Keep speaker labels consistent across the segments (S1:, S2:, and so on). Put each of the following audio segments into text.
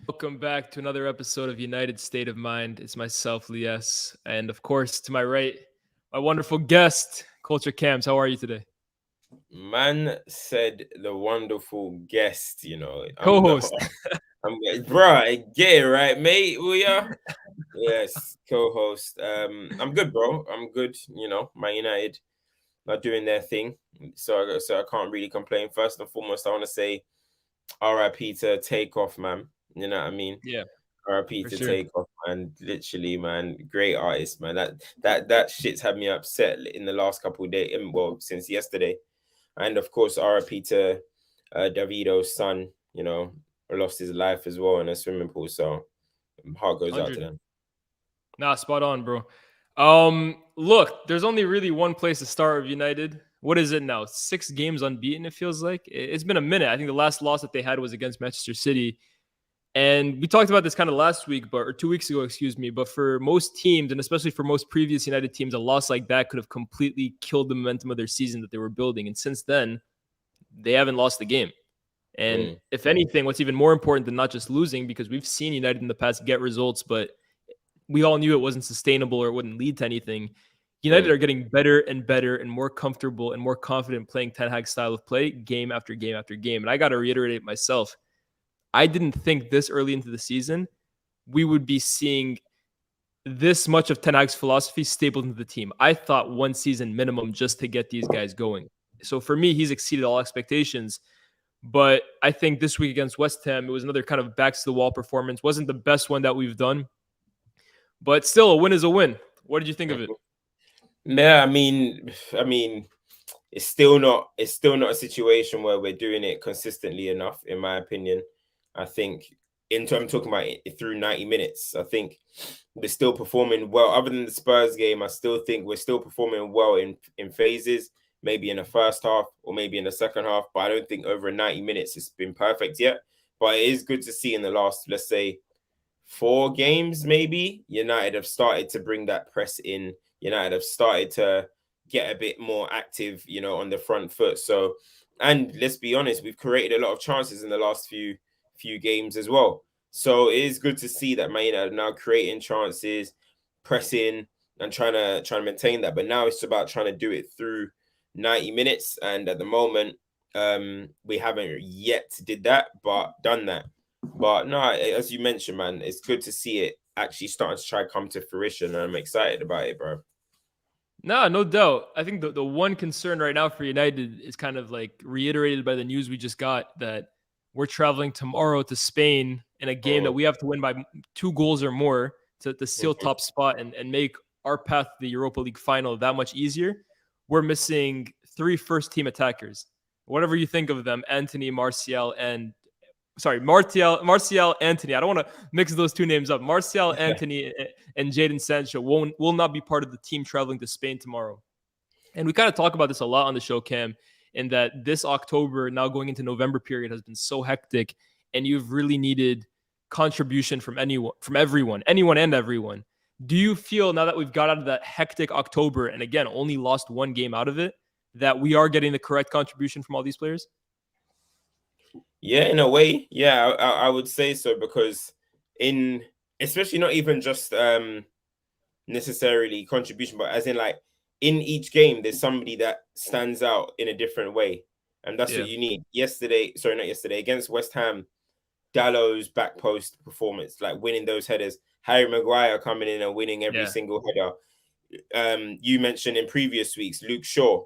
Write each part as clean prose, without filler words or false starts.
S1: Welcome back to another episode of United State of Mind. It's myself, Lies, and of course, to my right, my wonderful guest, Culture Cams. How are you today?
S2: Man said the wonderful guest, I'm the
S1: Co-host.
S2: I'm bro, get it right, mate. We are yes, co-host. I'm good, bro. I'm good, Man United are doing their thing. So I can't really complain. First and foremost, I want to say RIP to Takeoff, man. You know what I mean?
S1: Yeah,
S2: RIP
S1: for
S2: to
S1: sure.
S2: Takeoff, man. Literally, man, great artist, man. That shit's had me upset in the last couple of days. Well, since yesterday. And of course, RIP to Davido's son, lost his life as well in a swimming pool. So heart goes out to
S1: 100.
S2: them.
S1: Nah, spot on, bro. Look, there's only really one place to start with United. What is it now? 6 games unbeaten, it feels like. It's been a minute. I think the last loss that they had was against Manchester City. And we talked about this kind of last week, or 2 weeks ago, excuse me. But for most teams, and especially for most previous United teams, a loss like that could have completely killed the momentum of their season that they were building. And since then, they haven't lost the game. And
S2: Mm,
S1: if anything, what's even more important than not just losing, because we've seen United in the past get results, but we all knew it wasn't sustainable or it wouldn't lead to anything. United
S2: mm.
S1: are getting better and better and more comfortable and more confident playing Ten Hag style of play game after game after game. And I got to reiterate myself, I didn't think this early into the season we would be seeing this much of Ten Hag's philosophy stapled into the team. I thought one season minimum just to get these guys going. So for me, he's exceeded all expectations. But I think this week against West Ham, it was another kind of backs to the wall performance. Wasn't the best one that we've done, but still a win is a win. What did you think of it?
S2: Yeah, I mean, it's still not a situation where we're doing it consistently enough, in my opinion. I think in terms talking about it through 90 minutes, I think we're still performing well. Other than the Spurs game, I still think we're still performing well in phases, maybe in the first half or maybe in the second half. But I don't think over 90 minutes it's been perfect yet. But it is good to see in the last, let's say, 4 games, maybe United have started to bring that press in. United have started to get a bit more active, on the front foot. So, and let's be honest, we've created a lot of chances in the last few games as well. So it is good to see that Man United are now creating chances, pressing, and trying to maintain that. But now it's about trying to do it through 90 minutes. And at the moment, we haven't yet did that, but done that. But no, as you mentioned, man, it's good to see it actually starting to try come to fruition. And I'm excited about it, bro.
S1: No, no doubt. I think the one concern right now for United is kind of like reiterated by the news we just got that we're traveling tomorrow to Spain in a game that
S2: Mm,
S1: we have to win by 2 goals or more to seal
S2: mhm.
S1: top spot and make our path to the Europa League final that much easier. We're missing 3 first team attackers. Whatever you think of them, Anthony, Martial, and Martial Anthony. I don't want to mix those two names up. Martial Anthony and Jadon Sancho will not be part of the team traveling to Spain tomorrow. And we kind of talk about this a lot on the show, Cam, in that this October, now going into November period, has been so hectic, and you've really needed contribution from everyone, anyone and everyone. Do you feel now that we've got out of that hectic October and again only lost one game out of it, that we are getting the correct contribution from all these players?
S2: Yeah, in a way, yeah, I would say so because in especially not even just necessarily contribution, but as in like in each game, there's somebody that stands out in a different way, and that's what
S1: Yeah,
S2: you need. Yesterday, sorry, not yesterday, against West Ham, Dallow's back post performance, like winning those headers. Harry Maguire coming in and winning every
S1: yeah,
S2: single header. You mentioned in previous weeks, Luke Shaw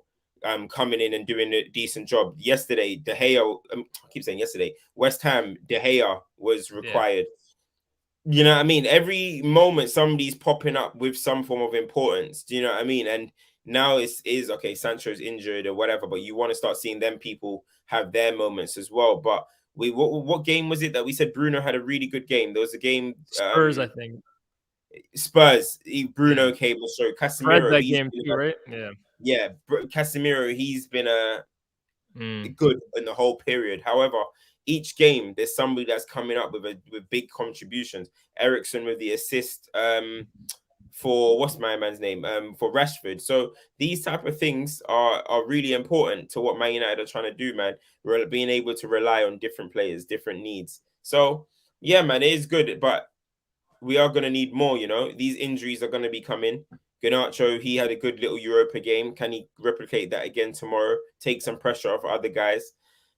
S2: coming in and doing a decent job. Yesterday, De Gea, I keep saying yesterday, West Ham, De Gea was
S1: yeah.
S2: required. You know what I mean? Every moment somebody's popping up with some form of importance. Do you know what I mean? And now is okay, Sancho's injured or whatever, but you want to start seeing them people have their moments as well. But what game was it that we said Bruno had a really good game? There was a game
S1: Spurs, I think.
S2: Spurs,
S1: Yeah.
S2: Bruno came or sorry,
S1: Fred
S2: Casemiro,
S1: that
S2: he's
S1: game
S2: been
S1: too, right? Yeah.
S2: yeah, Casemiro, he's been
S1: Mm.
S2: good in the whole period. However, each game there's somebody that's coming up with big contributions. Ericsson with the assist for what's my man's name for Rashford. So these type of things are really important to what Man United are trying to do, man. Being able to rely on different players, different needs. So Yeah, man, it is good, but we are going to need more, you know. These injuries are going to be coming. Garnacho, he had a good little Europa game. Can he replicate that again tomorrow? Take some pressure off other guys.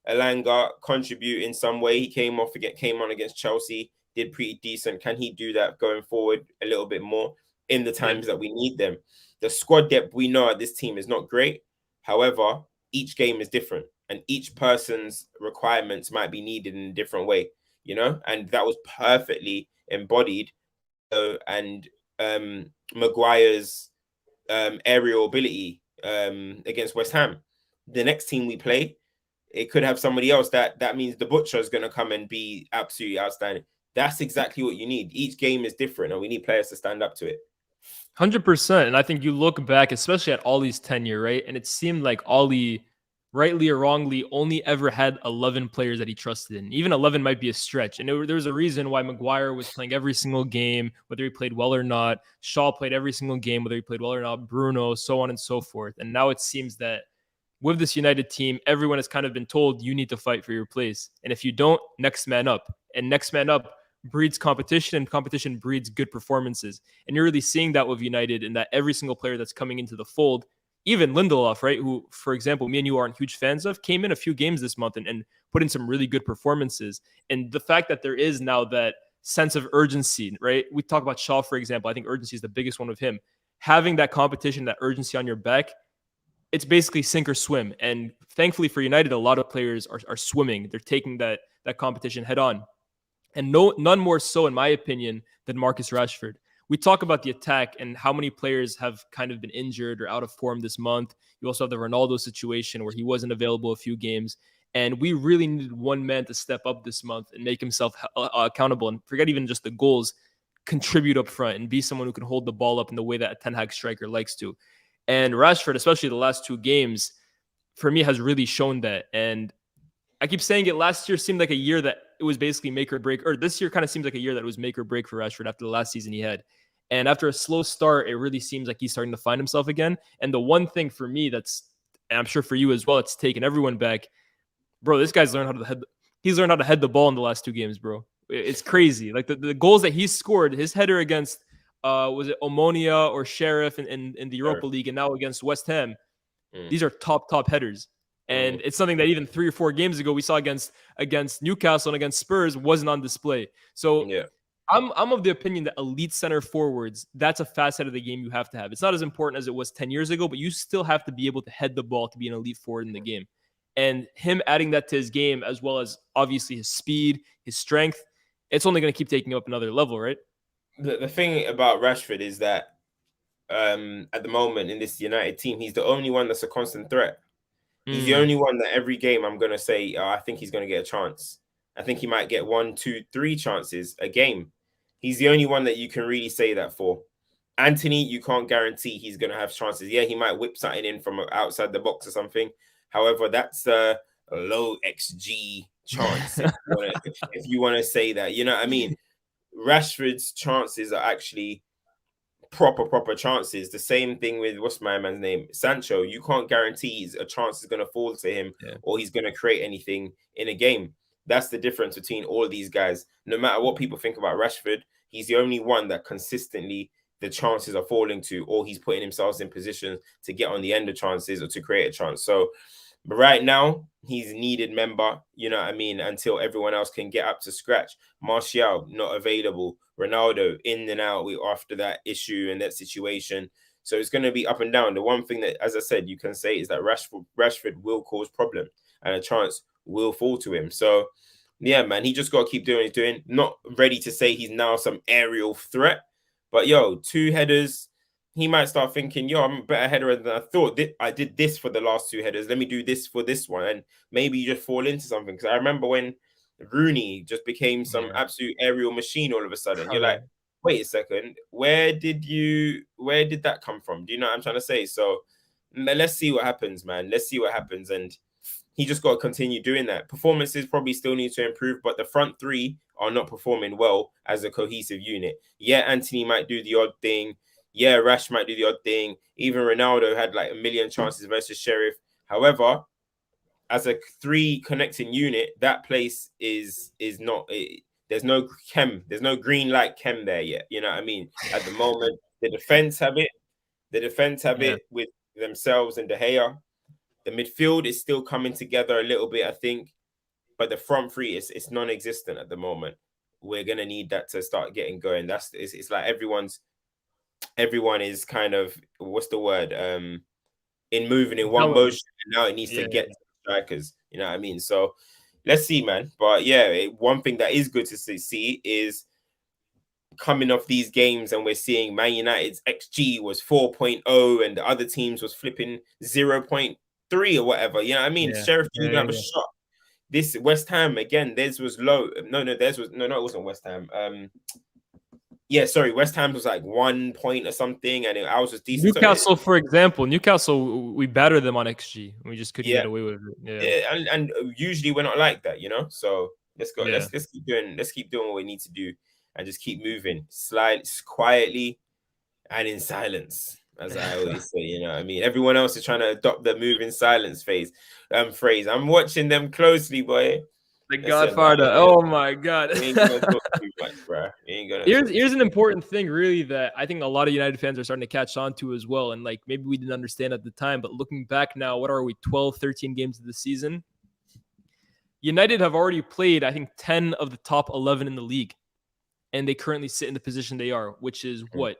S2: Elanga contribute in some way. He came on against Chelsea, did pretty decent. Can he do that going forward a little bit more in the
S1: Yeah.
S2: times that we need them? The squad depth we know at this team is not great. However, each game is different, and each person's requirements might be needed in a different way, you know. And that was perfectly embodied and Maguire's aerial ability against West Ham. The next team we play, it could have somebody else that means the butcher is going to come and be absolutely outstanding. That's exactly what you need. Each game is different, and we need players to stand up to it.
S1: 100%. And I think you look back, especially at Ollie's tenure, right? And it seemed like Ollie, rightly or wrongly, only ever had 11 players that he trusted in. Even 11 might be a stretch. And there was a reason why Maguire was playing every single game, whether he played well or not. Shaw played every single game, whether he played well or not. Bruno, so on and so forth. And now it seems that with this United team, everyone has kind of been told you need to fight for your place. And if you don't, next man up. And next man up breeds competition, and competition breeds good performances. And you're really seeing that with United, in that every single player that's coming into the fold, even Lindelof, right, who, for example, me and you aren't huge fans of, came in a few games this month and put in some really good performances. And the fact that there is now that sense of urgency, right? We talk about Shaw, for example. I think urgency is the biggest one with him. Having that competition, that urgency on your back, it's basically sink or swim. And thankfully for United, a lot of players are swimming. They're taking that competition head on. And none more so, in my opinion, than Marcus Rashford. We talk about the attack and how many players have kind of been injured or out of form this month. You also have the Ronaldo situation where he wasn't available a few games. And we really needed one man to step up this month and make himself accountable. And forget even just the goals, contribute up front and be someone who can hold the ball up in the way that a Ten Hag striker likes to. And Rashford, especially the last two games, for me has really shown that. And I keep saying it, last year seemed like a year that it was basically make or break, or this year kind of seems like a year that it was make or break for Rashford after the last season he had. And after a slow start, it really seems like he's starting to find himself again. And the one thing for me that's, and I'm sure for you as well, it's taken everyone back, bro. This guy's learned how to he's learned how to head the ball in the last two games, bro. It's crazy. Like the goals that he's scored, his header against was it Omonia or Sheriff in the Europa League, and now against West Ham. These are top headers. And it's something that even 3 or 4 games ago we saw against Newcastle and against Spurs wasn't on display. So
S2: Yeah.
S1: I'm of the opinion that elite center forwards, that's a facet of the game you have to have. It's not as important as it was 10 years ago, but you still have to be able to head the ball to be an elite forward in the game. And him adding that to his game, as well as obviously his speed, his strength, it's only going to keep taking up another level, right?
S2: The thing about Rashford is that at the moment in this United team, he's the only one that's a constant threat. He's the only one that every game I'm going to say, oh, I think he's going to get a chance. I think he might get 1, 2, 3 chances a game. He's the only one that you can really say that for. Anthony, you can't guarantee he's going to have chances. Yeah, he might whip something in from outside the box or something. However, that's a low XG chance if you want to say that. You know what I mean? Rashford's chances are actually proper chances. The same thing with what's my man's name, Sancho. You can't guarantee a chance is going to fall to him or he's going to create anything in a game. That's the difference between all these guys. No matter what people think about Rashford, he's the only one that consistently the chances are falling to, or he's putting himself in positions to get on the end of chances or to create a chance. So but right now, he's needed member, you know what I mean, until everyone else can get up to scratch. Martial, not available. Ronaldo, in and out after that issue and that situation. So it's going to be up and down. The one thing that, as I said, you can say is that Rashford will cause problems and a chance will fall to him. So, yeah, man, he just got to keep doing what he's doing. Not ready to say he's now some aerial threat. But, yo, 2 headers, he might start thinking, yo, I'm a better header than I thought. I did this for the last 2 headers. Let me do this for this one. And maybe you just fall into something. Because I remember when Rooney just became some absolute aerial machine all of a sudden. You're like, wait a second, where did that come from? Do you know what I'm trying to say? So let's see what happens, man. Let's see what happens. And he just got to continue doing that. Performances probably still need to improve, but the front 3 are not performing well as a cohesive unit. Yeah, Anthony might do the odd thing. Yeah, Rash might do the odd thing. Even Ronaldo had like a million chances versus Sheriff. However, as a 3 connecting unit, that place is not there's no green light chem there yet. You know what I mean? At the moment, the defense have it. The defense have
S1: Yeah.
S2: it with themselves and De Gea. The midfield is still coming together a little bit, I think, but the front three is non-existent at the moment. We're gonna need that to start getting going. It's like everyone is kind of, what's the word? In moving in one motion, and now it needs to get to the strikers. You know what I mean? So let's see, man. But yeah, one thing that is good to see is coming off these games, and we're seeing Man United's XG was 4.0 and the other teams was flipping 0.3 or whatever. You know what I mean? Sheriff didn't even have a shot. This West Ham again, theirs was low. Theirs was it wasn't West Ham. Yeah, sorry, West Ham was like 1 point or something, and ours was decent.
S1: Newcastle, for example, we battered them on XG. We just couldn't get away with it.
S2: Yeah, and usually we're not like that, you know. So let's go. Let's keep doing what we need to do, and just keep moving, quietly, and in silence, as I always say. You know what I mean? Everyone else is trying to adopt the move in silence phrase. I'm watching them closely, boy.
S1: The Godfather. Oh my God.
S2: We ain't gonna talk too much, bro.
S1: Here's an important thing, really, that I think a lot of United fans are starting to catch on to as well. And like maybe we didn't understand at the time, but looking back now, what are we, 12, 13 games of the season? United have already played, I think, 10 of the top 11 in the league. And they currently sit in the position they are, which is what?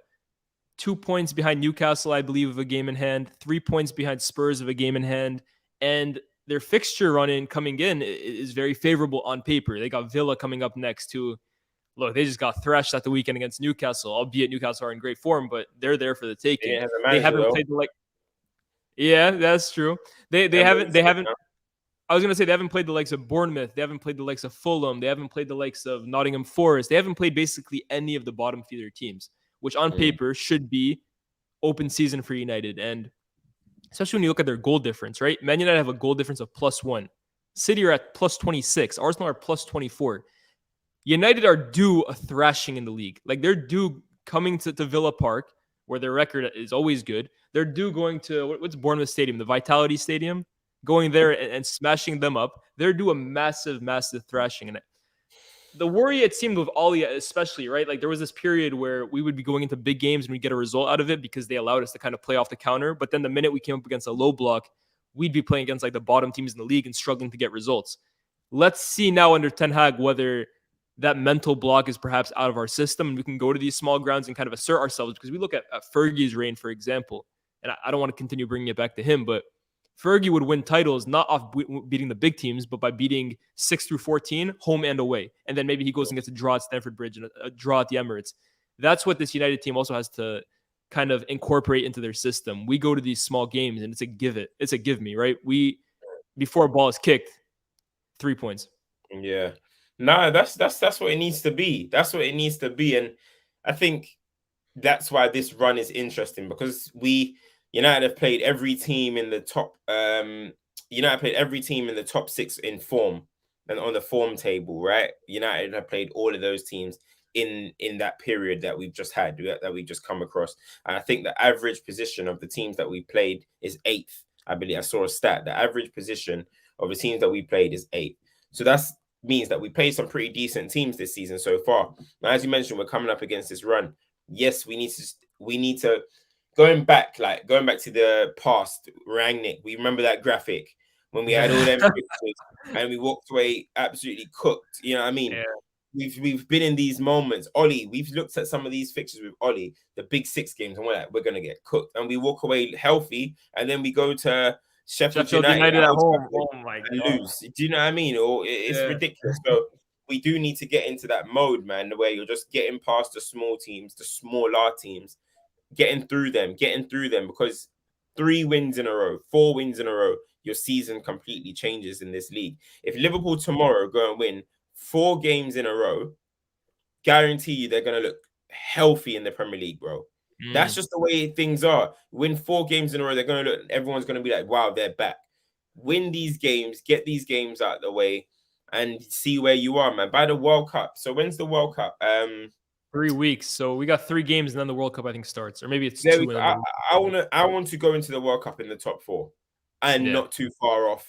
S1: 2 points behind Newcastle, I believe, of a game in hand, 3 points behind Spurs of a game in hand. And their fixture run-in coming in is very favorable on paper. They got Villa coming up next too. Look, they just got thrashed at the weekend against Newcastle, albeit Newcastle are in great form, but they're there for the taking. They haven't played Yeah, that's true. They haven't I was going to say they haven't played the likes of Bournemouth. They haven't played the likes of Fulham. They haven't played the likes of Nottingham Forest. They haven't played basically any of the bottom feeder teams, which on paper should be open season for United. And especially when you look at their goal difference, right? Man United have a goal difference of +1. City are at +26. Arsenal are +24. United are due a thrashing in the league. Like they're due coming to Villa Park, where their record is always good. They're due going to, what's Bournemouth Stadium? The Vitality Stadium? Going there and smashing them up. They're due a massive, massive thrashing. And the worry, it seemed, with Ollie especially, right? Like there was this period where we would be going into big games and we'd get a result out of it because they allowed us to kind of play off the counter. But then the minute we came up against a low block, we'd be playing against like the bottom teams in the league and struggling to get results. Let's see now under Ten Hag whether that mental block is perhaps out of our system and we can go to these small grounds and kind of assert ourselves. Because we look at Fergie's reign, for example, and I don't want to continue bringing it back to him, but Fergie would win titles not off beating the big teams, but by beating 6 through 14, home and away. And then maybe he goes and gets a draw at Stamford Bridge and a draw at the Emirates. That's what this United team also has to kind of incorporate into their system. We go to these small games and it's a give me, right? Before a ball is kicked, 3 points.
S2: Yeah. No, that's what it needs to be. That's what it needs to be. And I think that's why this run is interesting, because United have played every team in the top. United played every team in the top 6 in form and on the form table, right? United have played all of those teams in that period that we've just had, that we just come across. And I think the average position of the teams that we played is 8th. I believe I saw a stat. The average position of the teams that we played is 8th. So that means that we played some pretty decent teams this season so far. Now, as you mentioned, we're coming up against this run. Yes, we need to. Going back to the past, Rangnick, we remember that graphic when we had all them pictures and we walked away absolutely cooked. You know what I mean? Yeah. We've been in these moments. Ollie, we've looked at some of these fixtures with Ollie, the big 6 games, and we're like, we're going to get cooked. And we walk away healthy, and then we go to Sheffield United
S1: at home. Oh my God.
S2: Lose. Do you know what I mean? Or it's ridiculous. So we do need to get into that mode, man, where you're just getting past the small teams, the smaller teams, getting through them, because 3 wins in a row, 4 wins in a row, your season completely changes in this league. If Liverpool tomorrow go and win 4 games in a row, guarantee you they're going to look healthy in the Premier League, bro. That's just the way things are. Win 4 games in a row, they're going to look, everyone's going to be like, wow, they're back. Win these games, get these games out of the way, and see where you are, man. By the World Cup. So when's the World Cup?
S1: 3 weeks. So we got 3 games and then the World Cup, I think, starts. Or maybe it's 2.
S2: I want to go into the World Cup in the top 4 and not too far off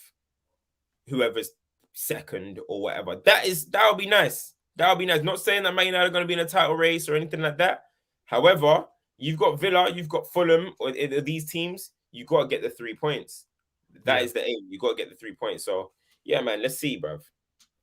S2: whoever's second or whatever. That'll be nice. That would be nice. Not saying that Man United are going to be in a title race or anything like that. However, you've got Villa, you've got Fulham, or these teams. You got to get the 3 points. That is the aim. You got to get the 3 points. So yeah, man, let's see, bruv.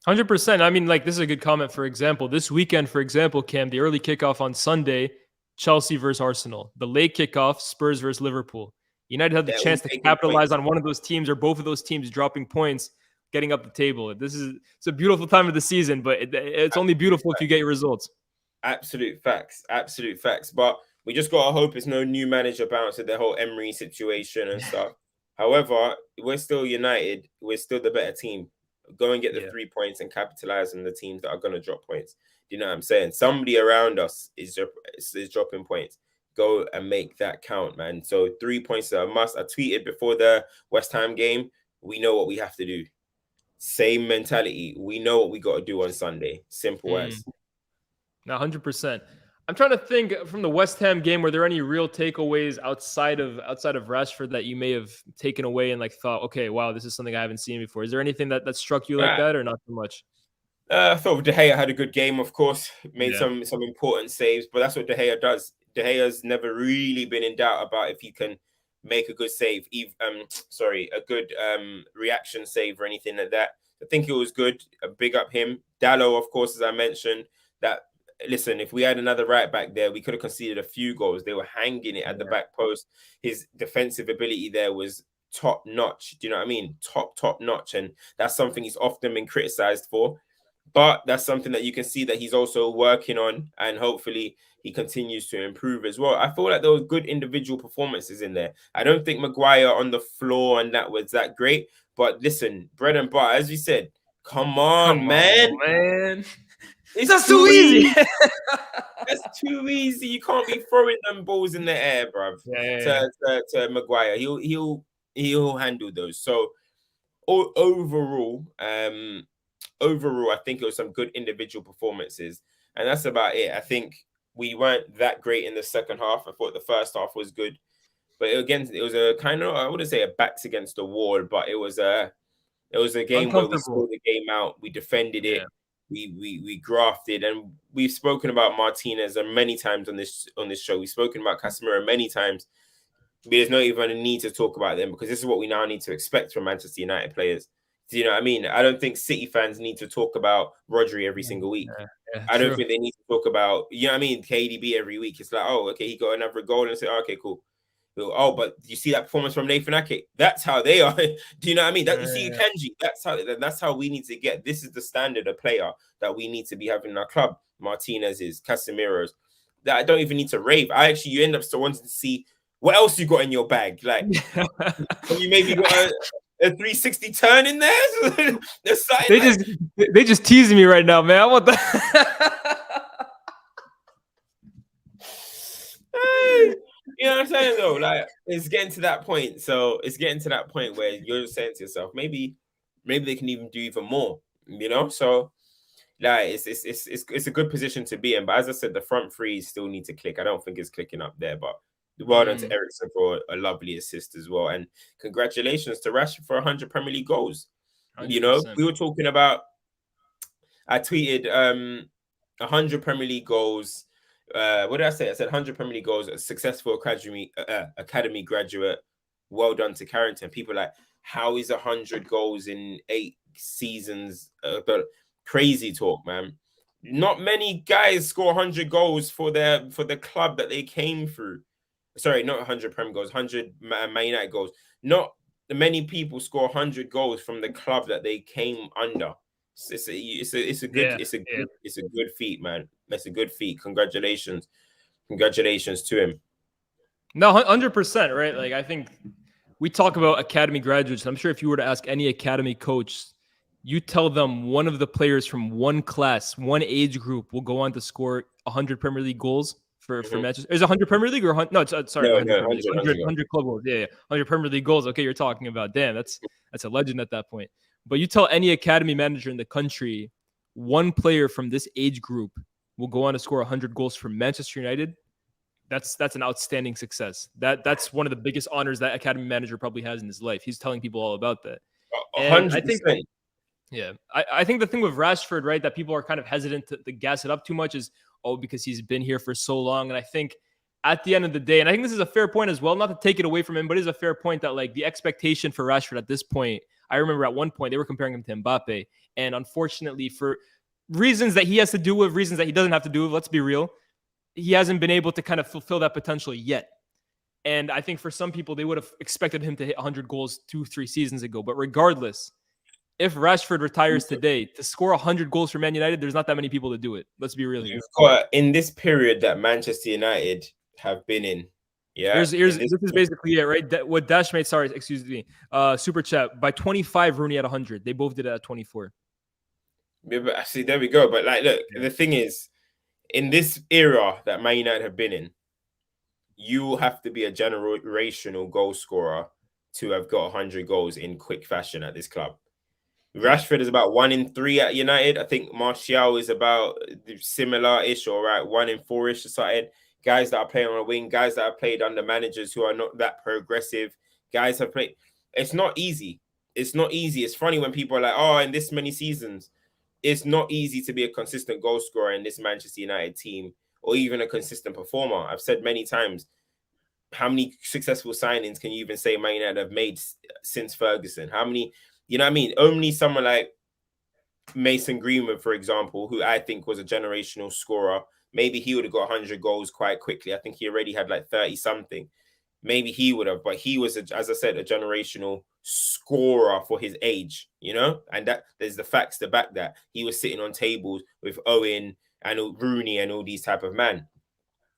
S1: 100%. I mean, like, this is a good comment. For example, this weekend, for example, Cam, the early kickoff on Sunday, Chelsea versus Arsenal. The late kickoff, Spurs versus Liverpool. United had the chance to capitalize on one of those teams or both of those teams dropping points, getting up the table. It's a beautiful time of the season, but it's only beautiful if you get your results.
S2: Absolute facts. Absolute facts. But we just got to hope it's no new manager bounce at the whole Emery situation and stuff. However, we're still United. We're still the better team. Go and get the 3 points and capitalize on the teams that are going to drop points. Do you know what I'm saying? Somebody around us is dropping points. Go and make that count, man. So 3 points are a must. I tweeted before the West Ham game. We know what we have to do. Same mentality. We know what we got to do on Sunday. Simple as.
S1: Now, 100%. I'm trying to think from the West Ham game, were there any real takeaways outside of Rashford that you may have taken away and like thought, okay, wow, this is something I haven't seen before? Is there anything that struck you like that or not so much?
S2: I thought De Gea had a good game, of course, made some important saves, but that's what De Gea does. De Gea's never really been in doubt about if he can make a good save, a good reaction save or anything like that. I think it was good. Big up him. Dallo, of course, as I mentioned, listen, if we had another right back there, we could have conceded a few goals. They were hanging it at the back post. His defensive ability there was top notch. Do you know what I mean? Top notch. And that's something he's often been criticized for. But that's something that you can see that he's also working on. And hopefully he continues to improve as well. I feel like there were good individual performances in there. I don't think Maguire on the floor and that was that great. But listen, bread and butter, as we said, come on, man.
S1: It's too easy.
S2: That's too easy. You can't be throwing them balls in the air, bruv. To Maguire, he'll handle those. So overall, I think it was some good individual performances, and that's about it. I think we weren't that great in the second half. I thought the first half was good, but it was a kind of, I wouldn't say a backs against the wall, but it was a game where we scored the game out. We defended it. We grafted, and we've spoken about Martinez many times on this show. We've spoken about Casemiro many times. There's not even a need to talk about them because this is what we now need to expect from Manchester United players. Do you know what I mean? I don't think City fans need to talk about Rodri every single week. I don't think they need to talk about, you know what I mean, KDB every week. It's like, oh, okay, he got another goal, and say, oh, okay, cool. Oh, but you see that performance from Nathan Ake? That's how they are. Do you know what I mean? You see Kanji. That's how we need to get. This is the standard of player that we need to be having in our club. Martinez's, Casemiro's. That I don't even need to rave. You end up still wanting to see what else you got in your bag. Like you maybe got a 360 turn in there.
S1: They just teasing me right now, man. I want that.
S2: You know what I'm saying though? Like it's getting to that point. So it's getting to that point where you're just saying to yourself, maybe they can even do even more. You know, so like it's a good position to be in. But as I said, the front three still need to click. I don't think it's clicking up there. But well done to Eriksen for a lovely assist as well, and congratulations to Rashford for 100 Premier League goals. 100%. You know, we were talking about. I tweeted 100 Premier League goals. What did I say? I said 100 Premier League goals, a successful academy graduate. Well done to Carrington. People are like, how is 100 goals in 8 seasons? But crazy talk, man. Not many guys score 100 goals for the club that they came through. Sorry, not 100 Premier goals, 100 Man United goals. Not many people score 100 goals from the club that they came under. It's a good feat, man. That's a good feat. Congratulations to him.
S1: No, 100%, right? Like I think we talk about academy graduates. I'm sure if you were to ask any academy coach, you tell them one of the players from one class, one age group will go on to score 100 Premier League goals for Manchester. Is it 100 Premier League or 100? No, sorry, 100 club goals. Yeah, 100 Premier League goals. Okay, you're talking about. Damn, that's a legend at that point. But you tell any academy manager in the country, one player from this age group will go on to score 100 goals for Manchester United. That's an outstanding success. That's one of the biggest honors that academy manager probably has in his life. He's telling people all about that.
S2: 100%.
S1: Yeah. I think the thing with Rashford, right, that people are kind of hesitant to gas it up too much is, oh, because he's been here for so long. And I think at the end of the day, and I think this is a fair point as well, not to take it away from him, but it is a fair point that like the expectation for Rashford at this point, I remember at one point they were comparing him to Mbappe. And unfortunately, for reasons that he has to do with, reasons that he doesn't have to do with, let's be real, he hasn't been able to kind of fulfill that potential yet. And I think for some people, they would have expected him to hit 100 goals 2-3 seasons ago. But regardless, if Rashford retires today, to score 100 goals for Man United, there's not that many people to do it. Let's be real here.
S2: You've got in this period that Manchester United have been in. Yeah,
S1: this is basically it, right? What Dash made, sorry, excuse me, super chat. By 25, Rooney at 100. They both did it at 24.
S2: Yeah, but see, there we go. But like, look, the thing is, in this era that Man United have been in, you have to be a generational goal scorer to have got 100 goals in quick fashion at this club. Rashford is about 1 in 3 at United. I think Martial is about similar-ish or right 1 in 4-ish or something. Guys that are playing on a wing, guys that have played under managers who are not that progressive. Guys have played. It's not easy. It's not easy. It's funny when people are like, oh, in this many seasons, it's not easy to be a consistent goal scorer in this Manchester United team or even a consistent performer. I've said many times, how many successful signings can you even say Man United have made since Ferguson? How many, you know what I mean? Only someone like Mason Greenwood, for example, who I think was a generational scorer, maybe he would have got 100 goals quite quickly. I think he already had like 30 something. Maybe he would have, but he was, as I said, a generational scorer for his age, you know? And that there's the facts to back that. He was sitting on tables with Owen and Rooney and all these type of men.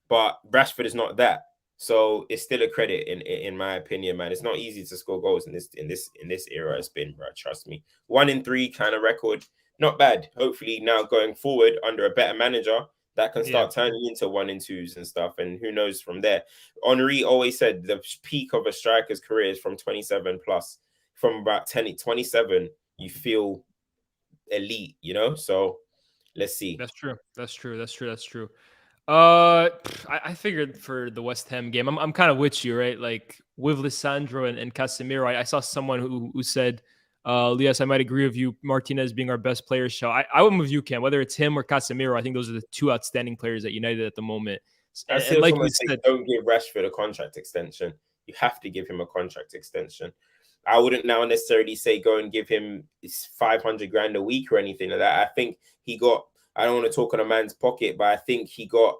S2: But Rashford is not that. So it's still a credit in my opinion, man. It's not easy to score goals in this era. It's been, bro. Trust me. 1 in 3 kind of record, not bad. Hopefully now going forward under a better manager, that can start turning into 1 in 2s and stuff. And who knows from there. Henri always said the peak of a striker's career is from 27 plus. From about 27, you feel elite, you know. So let's see.
S1: That's true. I figured for the West Ham game, I'm kind of with you, right? Like with Lisandro and Casemiro, I saw someone who said, Lias, I might agree with you, Martinez being our best player. So I went with you, Cam. Whether it's him or Casemiro, I think those are the two outstanding players at United at the moment.
S2: And like you said, don't give Rashford a contract extension. You have to give him a contract extension. I wouldn't now necessarily say go and give him 500 grand a week or anything like that. I think he got, I don't want to talk on a man's pocket, but I think he got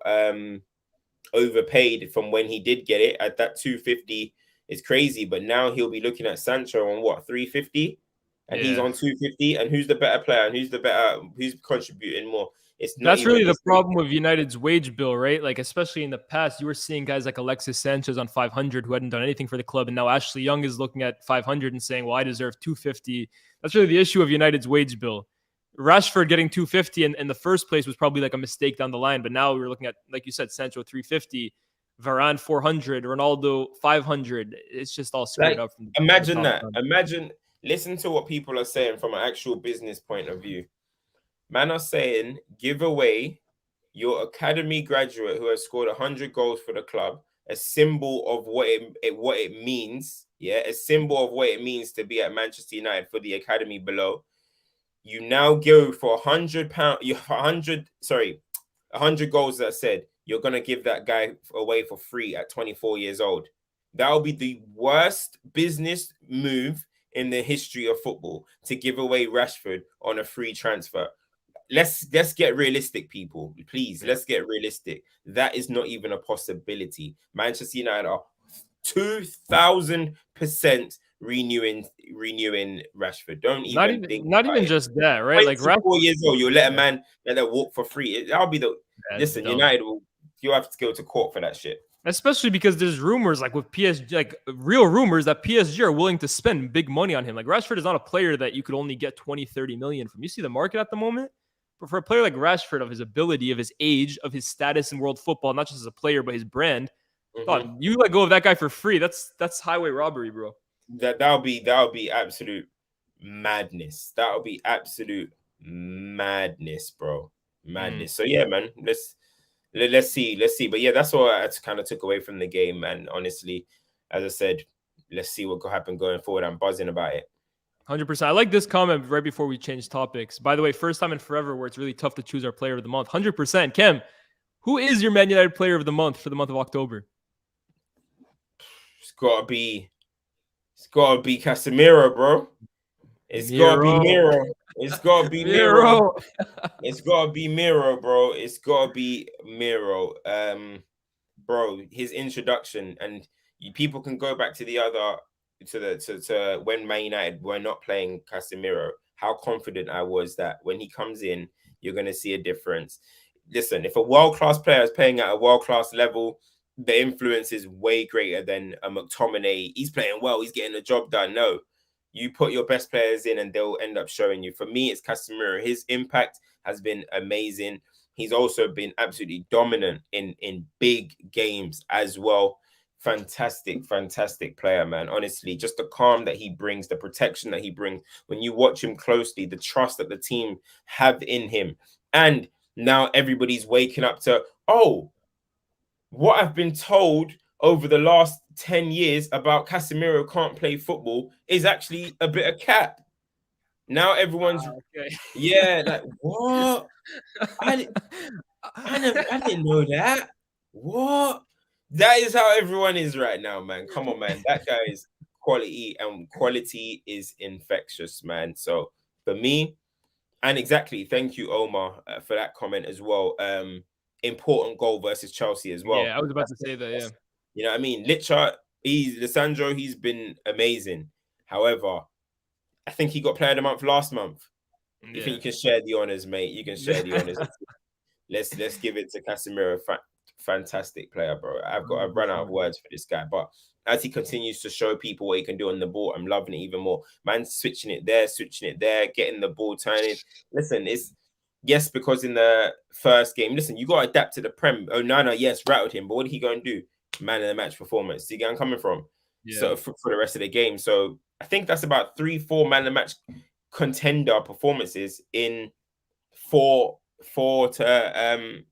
S2: overpaid from when he did get it. At that 250 is crazy, but now he'll be looking at Sancho on what, 350, and he's on 250. And who's the better player? And who's contributing more?
S1: That's really the problem with United's wage bill, right? Like, especially in the past, you were seeing guys like Alexis Sanchez on 500 who hadn't done anything for the club. And now Ashley Young is looking at 500 and saying, well, I deserve 250. That's really the issue of United's wage bill. Rashford getting 250 in the first place was probably like a mistake down the line. But now we're looking at, like you said, Sancho 350, Varane 400, Ronaldo 500. It's just all screwed up.
S2: Imagine that. Imagine, listen to what people are saying from an actual business point of view. Man are saying, give away your academy graduate who has scored 100 goals for the club, a symbol of what it means. Yeah, a symbol of what it means to be at Manchester United for the academy below. You now go for £100. 100 goals. That said, you're gonna give that guy away for free at 24 years old. That'll be the worst business move in the history of football, to give away Rashford on a free transfer. Let's get realistic, people. Please, let's get realistic. That is not even a possibility. Manchester United are 2,000% renewing Rashford. Don't even think.
S1: Not even just that, right? Like
S2: 4 years old, you'll let a man let that walk for free. That'll be the listen. Dumb. United will. You have to go to court for that shit.
S1: Especially because there's rumors, like with PSG, like real rumors that PSG are willing to spend big money on him. Like Rashford is not a player that you could only get 20, 30 million from. You see the market at the moment. But for a player like Rashford, of his ability, of his age, of his status in world football, not just as a player, but his brand, you let go of that guy for free. That's highway robbery, bro.
S2: That'll be absolute madness. That'll be absolute madness, bro. Madness. So yeah, man. Let's see. But yeah, that's what I kind of took away from the game, man. Honestly, as I said, let's see what could happen going forward. I'm buzzing about it.
S1: 100%. I like this comment right before we change topics. By the way, first time in forever where it's really tough to choose our player of the month. 100%. Kem, who is your Man United player of the month for the month of October?
S2: It's gotta be Casemiro, bro. It's gotta be
S1: Miro.
S2: Miro. It's gotta be Miro.
S1: Miro.
S2: It's gotta be Miro, bro. It's gotta be Miro. Bro, his introduction, and people can go back to the other to when Man United were not playing Casemiro. How confident I was that when he comes in, you're gonna see a difference. Listen, if a world-class player is playing at a world-class level, the influence is way greater than a McTominay. He's playing well, he's getting the job done. No, you put your best players in and they'll end up showing you. For me, it's Casemiro. His impact has been amazing. He's also been absolutely dominant in big games as well. Fantastic player, man. Honestly, just the calm that he brings, the protection that he brings. When you watch him closely, the trust that the team have in him. And now everybody's waking up to, oh, what I've been told over the last 10 years about Casemiro can't play football is actually a bit of cap. Now everyone's yeah, like what? I didn't know that. What? That is how everyone is right now, man. Come on, man. That guy is quality, and quality is infectious, man. So for me, and exactly, thank you, Omar, for that comment as well. Important goal versus Chelsea as well.
S1: Yeah, I was about to say that. Yeah,
S2: you know what I mean. Lisandro, he's been amazing. However, I think he got Player of the Month last month. You think you can share the honors, mate? You can share the honors. Let's give it to Casemiro. Fantastic player, bro. I've run out of words for this guy, but as he continues to show people what he can do on the ball, I'm loving it even more. Man, switching it there, getting the ball turning. Listen, it's yes, because in the first game, listen, you got to adapt to the Prem. Oh, no, yes, rattled him, but what did he go and do? Man of the match performance. See where I'm coming from? Yeah. So for the rest of the game. So I think that's about 3-4 man of the match contender performances in four to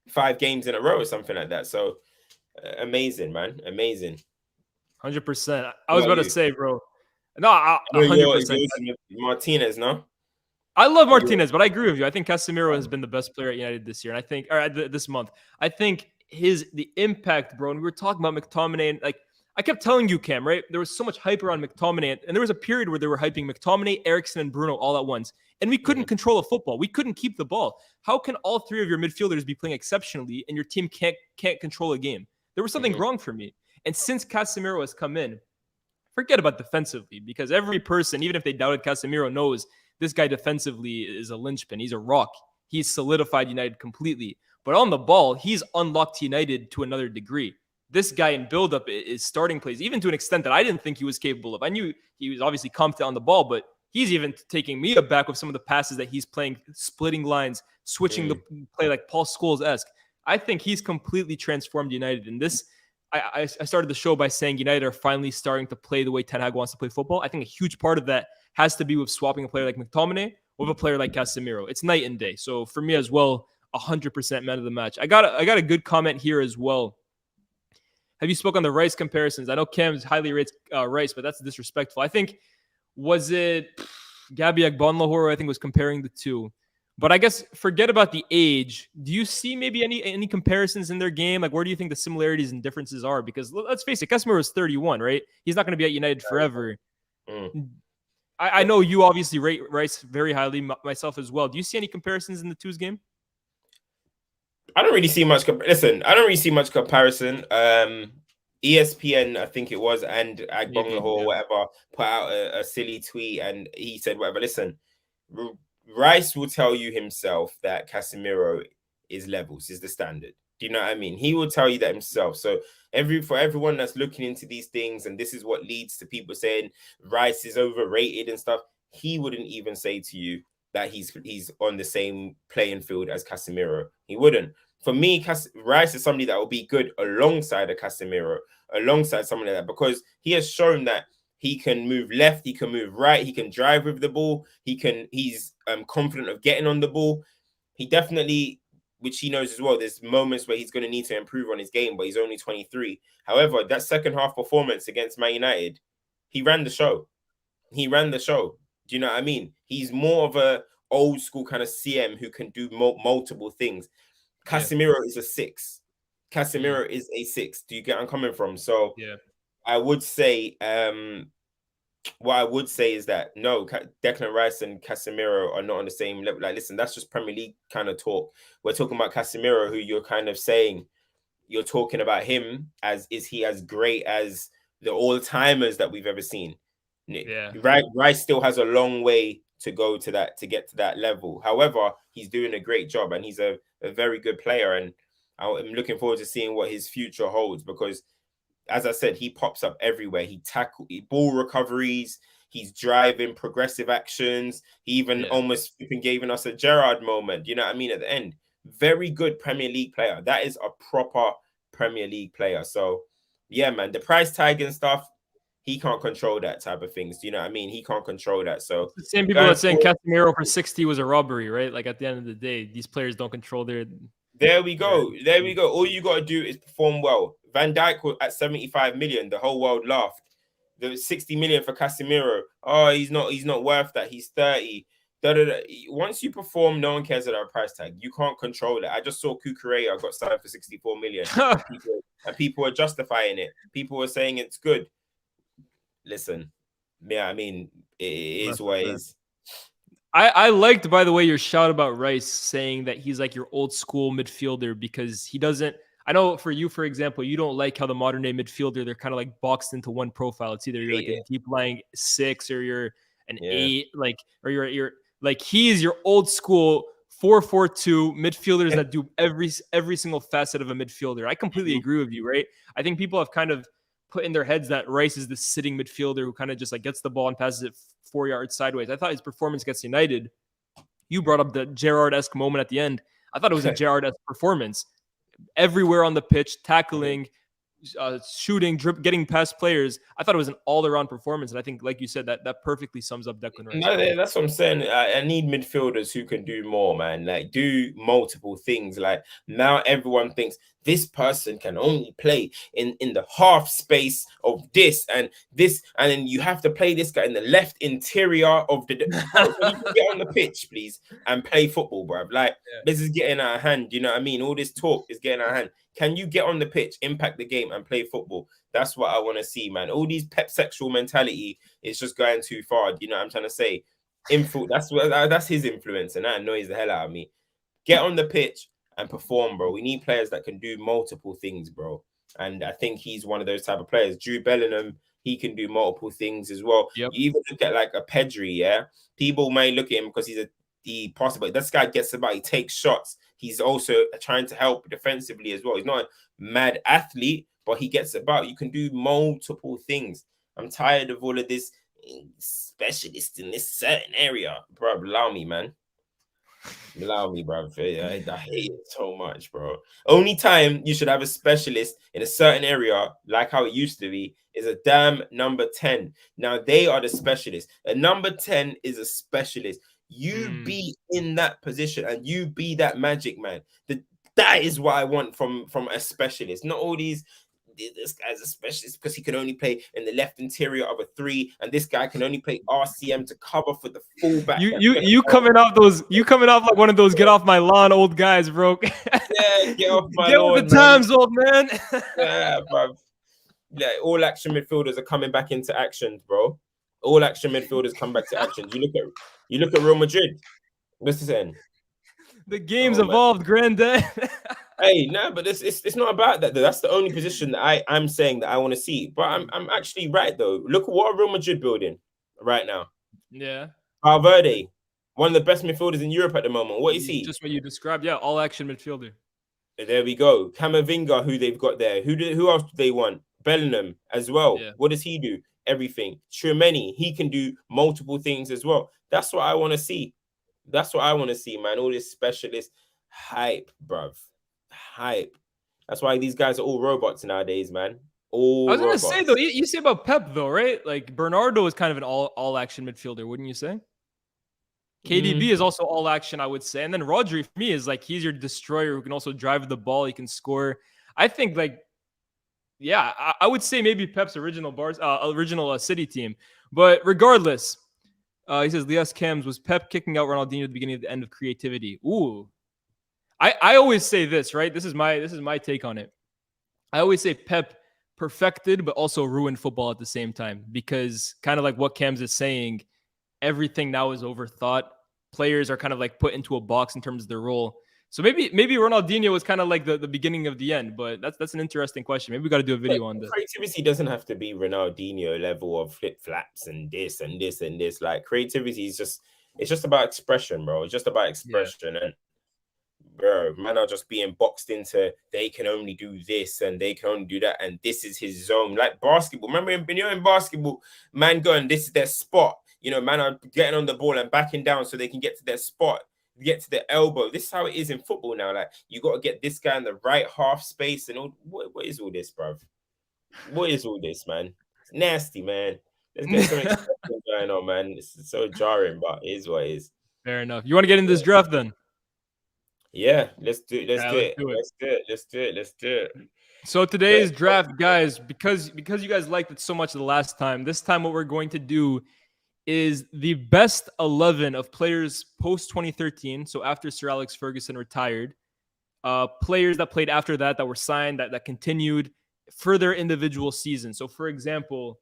S2: 5 games in a row or something like that. So amazing, man. Amazing.
S1: 100%. I was about to say, bro. No, 100%.
S2: Martinez, no?
S1: I love Martinez, but I agree with you. I think Casemiro has been the best player at United this year. And I think, or this month, I think the impact, bro. And we were talking about McTominay, and like I kept telling you, Cam, right? There was so much hype around McTominay, and there was a period where they were hyping McTominay, Eriksen, and Bruno all at once. And we couldn't control a football. We couldn't keep the ball. How can all 3 of your midfielders be playing exceptionally and your team can't control a game? There was something wrong for me. And since Casemiro has come in, forget about defensively, because every person, even if they doubted Casemiro, knows this guy defensively is a linchpin. He's a rock. He's solidified United completely. But on the ball, he's unlocked United to another degree. This guy in build-up is starting plays, even to an extent that I didn't think he was capable of. I knew he was obviously confident on the ball, but he's even taking me aback with some of the passes that he's playing, splitting lines, switching the play like Paul Scholes-esque. I think he's completely transformed United. And this, I started the show by saying United are finally starting to play the way Ten Hag wants to play football. I think a huge part of that has to be with swapping a player like McTominay with a player like Casemiro. It's night and day. So for me as well, 100% man of the match. I got a good comment here as well. Have you spoke on the Rice comparisons? I know Cam's highly rates Rice, but that's disrespectful. I think, was it Gabby Agbonlahor, I think, was comparing the two. But I guess forget about the age. Do you see maybe any comparisons in their game? Like, where do you think the similarities and differences are? Because let's face it, Casemiro is 31, right? He's not going to be at United forever. I know you obviously rate Rice very highly, myself as well. Do you see any comparisons in the two's game?
S2: I don't really see much. Listen, I don't really see much comparison. ESPN, I think it was, and Agbonlahor or whatever, put out a silly tweet, and he said whatever. Listen, Rice will tell you himself that Casemiro is levels, is the standard. Do you know what I mean? He will tell you that himself. So for everyone that's looking into these things, and this is what leads to people saying Rice is overrated and stuff, he wouldn't even say to you that he's on the same playing field as Casemiro. He wouldn't. For me, Rice is somebody that will be good alongside a Casemiro, alongside someone like that, because he has shown that he can move left, he can move right, he can drive with the ball, he's confident of getting on the ball. He definitely, which he knows as well, there's moments where he's going to need to improve on his game, but he's only 23. However, that second half performance against Man United, he ran the show. He ran the show. Do you know what I mean? He's more of a old school kind of CM who can do multiple things.
S1: Yeah.
S2: Casemiro is a 6.
S1: Mm.
S2: Casemiro is a 6. Do you get where I'm coming from? So
S1: Yeah.
S2: I would say, what I would say is that no, Declan Rice and Casemiro are not on the same level. Like, listen, that's just Premier League kind of talk. We're talking about Casemiro, who you're kind of saying, you're talking about him as, is he as great as the all timers that we've ever seen?
S1: Yeah.
S2: Rice still has a long way to go to that, to get to that level. However, he's doing a great job and he's a very good player. And I'm looking forward to seeing what his future holds, because as I said, he pops up everywhere. He ball recoveries. He's driving progressive actions. He even
S1: Yeah.
S2: almost gave us a Gerrard moment. You know what I mean? At the end, very good Premier League player. That is a proper Premier League player. So, yeah, man, the price tag and stuff, he can't control that type of things. Do you know what I mean? He can't control that. So,
S1: It's the same people
S2: going
S1: that saying
S2: forward,
S1: Casemiro for 60 was a robbery, right? Like at the end of the day, these players don't control their.
S2: there we
S1: their
S2: go. There we go. All you got to do is perform well. Van Dijk was at 75 million. The whole world laughed. There was 60 million for Casemiro. Oh, he's not worth that. He's 30. Da, da, da. Once you perform, no one cares about a price tag. You can't control it. I just saw Kukurea got signed for 64 million. And people are justifying it. People were saying it's good. Listen, yeah, I mean, it is what it is.
S1: I liked, by the way, your shout about Rice saying that he's like your old school midfielder, because he doesn't. I know for you, for example, you don't like how the modern day midfielder, they're kind of like boxed into one profile. It's either you're like a deep lying 6 or you're an 8, like, or you're like, he is your old school 4-4-2 midfielders that do every single facet of a midfielder. I completely agree with you, right? I think people have kind of put in their heads that Rice is the sitting midfielder who kind of just like gets the ball and passes it 4 yards sideways. I thought his performance against United, you brought up the Gerrard-esque moment at the end. I thought it was a Gerrard-esque performance. Everywhere on the pitch, tackling, shooting, getting past players. I thought it was an all-around performance, and I think, like you said, that perfectly sums up Declan Rice.
S2: No, that's what I'm saying. I need midfielders who can do more, man. Like, do multiple things. Like, now everyone thinks this person can only play in the half space of this, and then you have to play this guy in the left interior of the. Bro, can you get on the pitch, please, and play football, bro? Like, this is getting out of hand. You know what I mean? All this talk is getting out of hand. Can you get on the pitch, impact the game, and play football? That's what I want to see, man. All these pep sexual mentality is just going too far. You know what I'm trying to say? That's his influence, and that annoys the hell out of me. Get on the pitch and perform, bro. We need players that can do multiple things, bro. And I think he's one of those type of players. Jude Bellingham, he can do multiple things as well.
S1: Yep.
S2: You even look at like a Pedri, yeah. People may look at him because he possible. This guy gets about, he takes shots. He's also trying to help defensively as well. He's not a mad athlete, but he gets about. You can do multiple things. I'm tired of all of this specialist in this certain area, bro. Allow me, man. Allow me, bro. I hate it so much, bro. Only time you should have a specialist in a certain area, like how it used to be, is a damn number 10. Now they are the specialists. A number 10 is a specialist. You be in that position and you be that magic man. That is what I want from a specialist. Not all these. This guy's a specialist because he can only play in the left interior of a 3, and this guy can only play RCM to cover for the fullback.
S1: You coming off like one of those get off my lawn old guys, bro.
S2: Yeah, get off my
S1: get
S2: lawn,
S1: with the times, old man.
S2: Yeah, bro. Yeah, all action midfielders are coming back into action, bro. All action midfielders come back to action. You look at Real Madrid. What's this end?
S1: The game's evolved, granddad.
S2: Hey, no, but it's not about that. That's the only position that I'm saying that I want to see. But I'm actually right though. Look at what Real Madrid building right now.
S1: Yeah.
S2: Valverde, one of the best midfielders in Europe at the moment. What is he?
S1: Just what you described. Yeah, all action midfielder.
S2: There we go. Camavinga, who they've got there. Who else do they want? Bellingham as well. Yeah. What does he do? Everything. Tchouameni, he can do multiple things as well. That's what I want to see. That's what I want to see, man. All this specialist hype, bruv. Hype. That's why these guys are all robots nowadays, man. All
S1: I was
S2: robots.
S1: Gonna say though, you say about Pep though, right? Like Bernardo is kind of an all action midfielder, wouldn't you say? KDB is also all action, I would say. And then Rodri for me is like he's your destroyer who can also drive the ball, he can score. I think like Yeah, I would say maybe Pep's original City team. But regardless, he says Lias Cams was Pep kicking out Ronaldinho at the beginning of the end of creativity. Ooh, I always say this, right? This is my take on it. I always say Pep perfected but also ruined football at the same time, because kind of like what Cams is saying, everything now is overthought. Players are kind of like put into a box in terms of their role. So maybe Ronaldinho was kind of like the beginning of the end, but that's an interesting question. Maybe we got to do a video on this.
S2: Creativity doesn't have to be Ronaldinho level of flip flaps and this and this and this. Like creativity is just about expression, bro. It's just about expression. And bro, man are just being boxed into they can only do this and they can only do that, and this is his zone. Like basketball. Remember when you're in basketball, man going, this is their spot. You know, man are getting on the ball and backing down so they can get to their spot, get to the elbow. This is how it is in football now. Like you got to get this guy in the right half space and all. What is all this, bro? What is all this, man? It's nasty, man. Let's get some expression going on, man. This is so jarring, but it is what it is.
S1: Fair enough. You want to get in this draft then?
S2: Yeah, let's do it. Let's do it.
S1: So today's draft, guys, because you guys liked it so much the last time, this time what we're going to do is the best 11 of players post 2013. So after Sir Alex Ferguson retired, players that played after that were signed, that continued further individual seasons. So for example,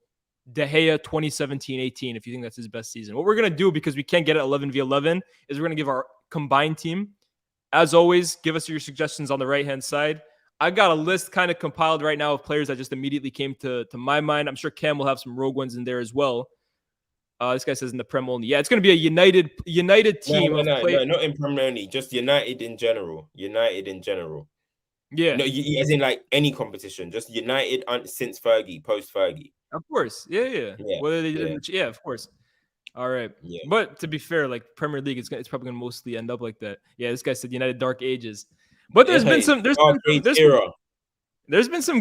S1: De Gea 2017-18, if you think that's his best season. What we're going to do, because we can't get it 11v11, is we're going to give our combined team. As always, give us your suggestions on the right-hand side. I got a list kind of compiled right now of players that just immediately came to my mind. I'm sure Cam will have some rogue ones in there as well. This guy says in the Prem only. Yeah, it's going to be a united team.
S2: No, not in Prem only. Just United in general.
S1: Yeah.
S2: No, as in like any competition. Just United since Fergie, post Fergie.
S1: Of course. Yeah. Whether they did yeah, of course. All right. Yeah. But to be fair, like Premier League, it's probably going to mostly end up like that. Yeah, this guy said United Dark Ages. But there's been some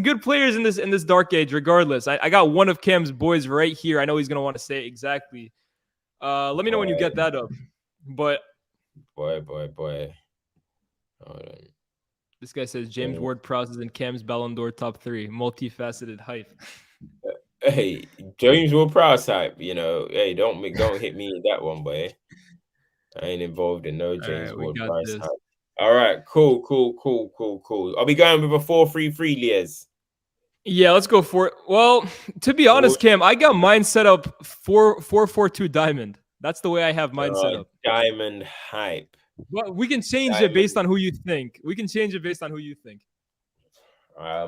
S1: good players in this dark age regardless. I got one of Cam's boys right here. I know he's going to want to say it exactly. Let me know when you get that up. But
S2: boy. Hold on.
S1: This guy says James Ward-Prowse is in Cam's Ballon d'Or top 3. Multifaceted hype.
S2: Hey, James Ward-Prowse hype, you know. Hey, don't hit me with that one, boy. I ain't involved in no James Ward-Prowse hype. All right, cool. Are we going with a 4-3-3, Liaz?
S1: Yeah, let's go for it. Well, to be honest, Cam, I got mine set up 4-4-2 diamond. That's the way I have mine set up.
S2: Diamond hype.
S1: Well, we can change it based on who you think.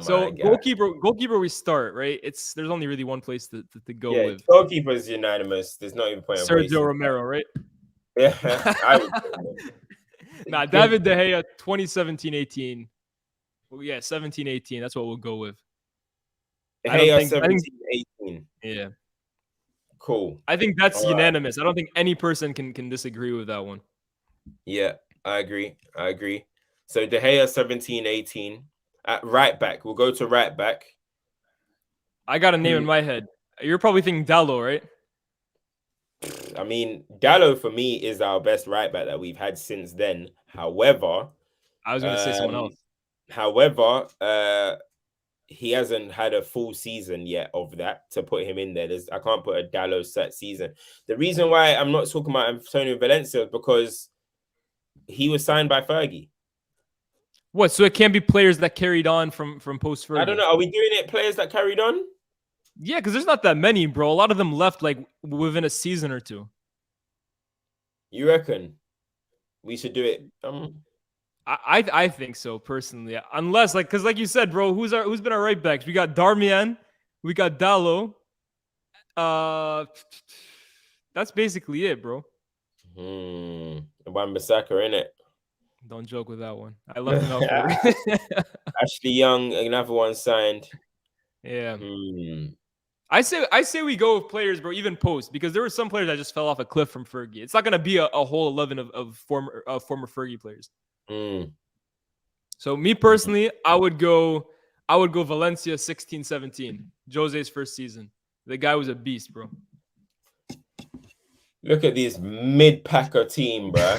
S1: So goalkeeper, we start right. There's only really one place to go with.
S2: Goalkeeper's unanimous. There's not even point.
S1: Sergio Romero, right?
S2: Yeah,
S1: Nah, David De Gea, 2017-18. Well, yeah, 17-18. That's what we'll go with.
S2: De Gea 17-18.
S1: Yeah.
S2: Cool.
S1: I think that's unanimous. I don't think any person can disagree with that one.
S2: Yeah, I agree. So De Gea 17-18. At right back, we'll go to right back.
S1: I got a name in my head. You're probably thinking Dallo, right?
S2: I mean, Dallo for me is our best right back that we've had since then. However,
S1: I was going to say someone else.
S2: However, he hasn't had a full season yet of that to put him in there. I can't put a Dallo set season. The reason why I'm not talking about Antonio Valencia is because he was signed by Fergie.
S1: What? So it can't be players that carried on from post Fergie?
S2: I don't know. Are we doing it players that carried on?
S1: Yeah, because there's not that many, bro. A lot of them left like within a season or two.
S2: You reckon we should do it?
S1: I think so personally. Unless because like you said, bro, who's been our right backs? We got Darmian, we got Dallo. That's basically it, bro.
S2: Wan-Bissaka, innit?
S1: Don't joke with that one. I left him out.
S2: Ashley Young, another one signed.
S1: Yeah. I say we go with players, bro, even post, because there were some players that just fell off a cliff from Fergie. It's not gonna be a whole 11 of former Fergie players. So me personally, I would go Valencia 16-17. Jose's first season. The guy was a beast, bro.
S2: Look at this mid-packer team, bro.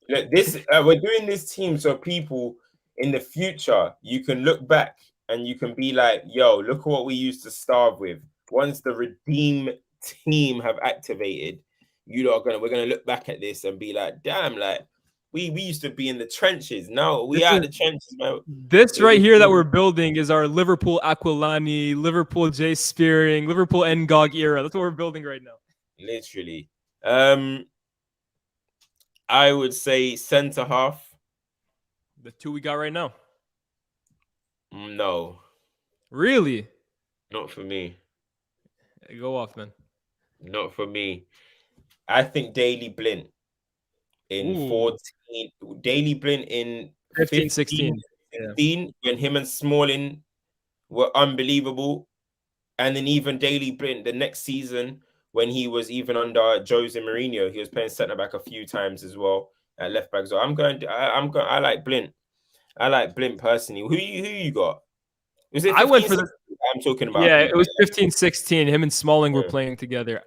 S2: Look, this we're doing this team so people in the future you can look back and you can be like, yo, look at what we used to starve with. Once the redeem team have activated, we're gonna look back at this and be like, damn, like we used to be in the trenches. Now we out the trenches, man.
S1: This right here that we're building is our Liverpool Aquilani, Liverpool Jay Spearing, Liverpool Ngog era. That's what we're building right now.
S2: Literally. I would say centre half.
S1: The two we got right now.
S2: No.
S1: Really?
S2: Not for me.
S1: Hey, go off, man.
S2: Not for me. I think Daily Blint in 14. Daily Blint in
S1: 15, 16.
S2: 16 when him and Smalling were unbelievable. And then even Daily Blint the next season when he was even under Jose Mourinho, he was playing centre back a few times as well at left back. So I like Blint. I like Blint personally. Who you got? Was it 15,
S1: I went for
S2: I'm talking about.
S1: Yeah, it was 15, 16. Him and Smalling were playing together.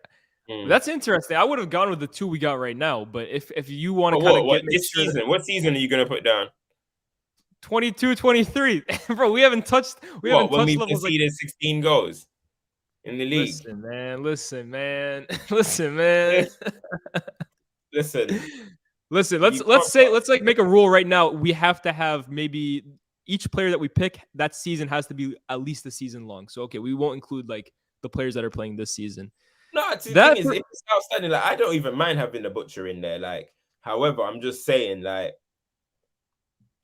S1: That's interesting. I would have gone with the two we got right now, but if you want to kind of get
S2: this season, what season are you gonna put down?
S1: 22, 23. Bro, we haven't touched
S2: when we conceded 16 goals in the league.
S1: Listen, man. Listen, let's like make a rule right now. We have to have maybe each player that we pick that season has to be at least a season long. So okay, we won't include like the players that are playing this season.
S2: No, the thing is, it's outstanding. Like, I don't even mind having the butcher in there. Like, however, I'm just saying, like,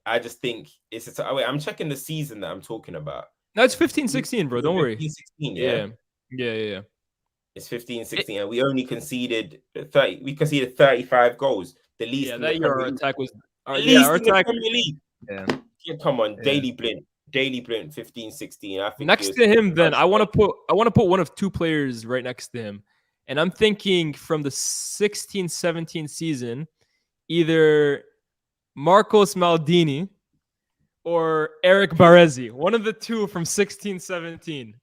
S2: I just think wait, I'm checking the season that I'm talking about.
S1: No, it's 15, 16, bro. Don't worry.
S2: 16, yeah.
S1: It's
S2: 15, 16, and we only conceded 30. We conceded 35 goals. The least.
S1: Yeah, that year our attack was
S2: our attack. Premier League. Yeah, come on,
S1: yeah.
S2: Daily Blint, 15, 16. I think
S1: next to him, then I want to put one of two players right next to him, and I'm thinking from the 16, 17 season, either Marcos Maldini or Eric Baresi. One of the two from 16, 17.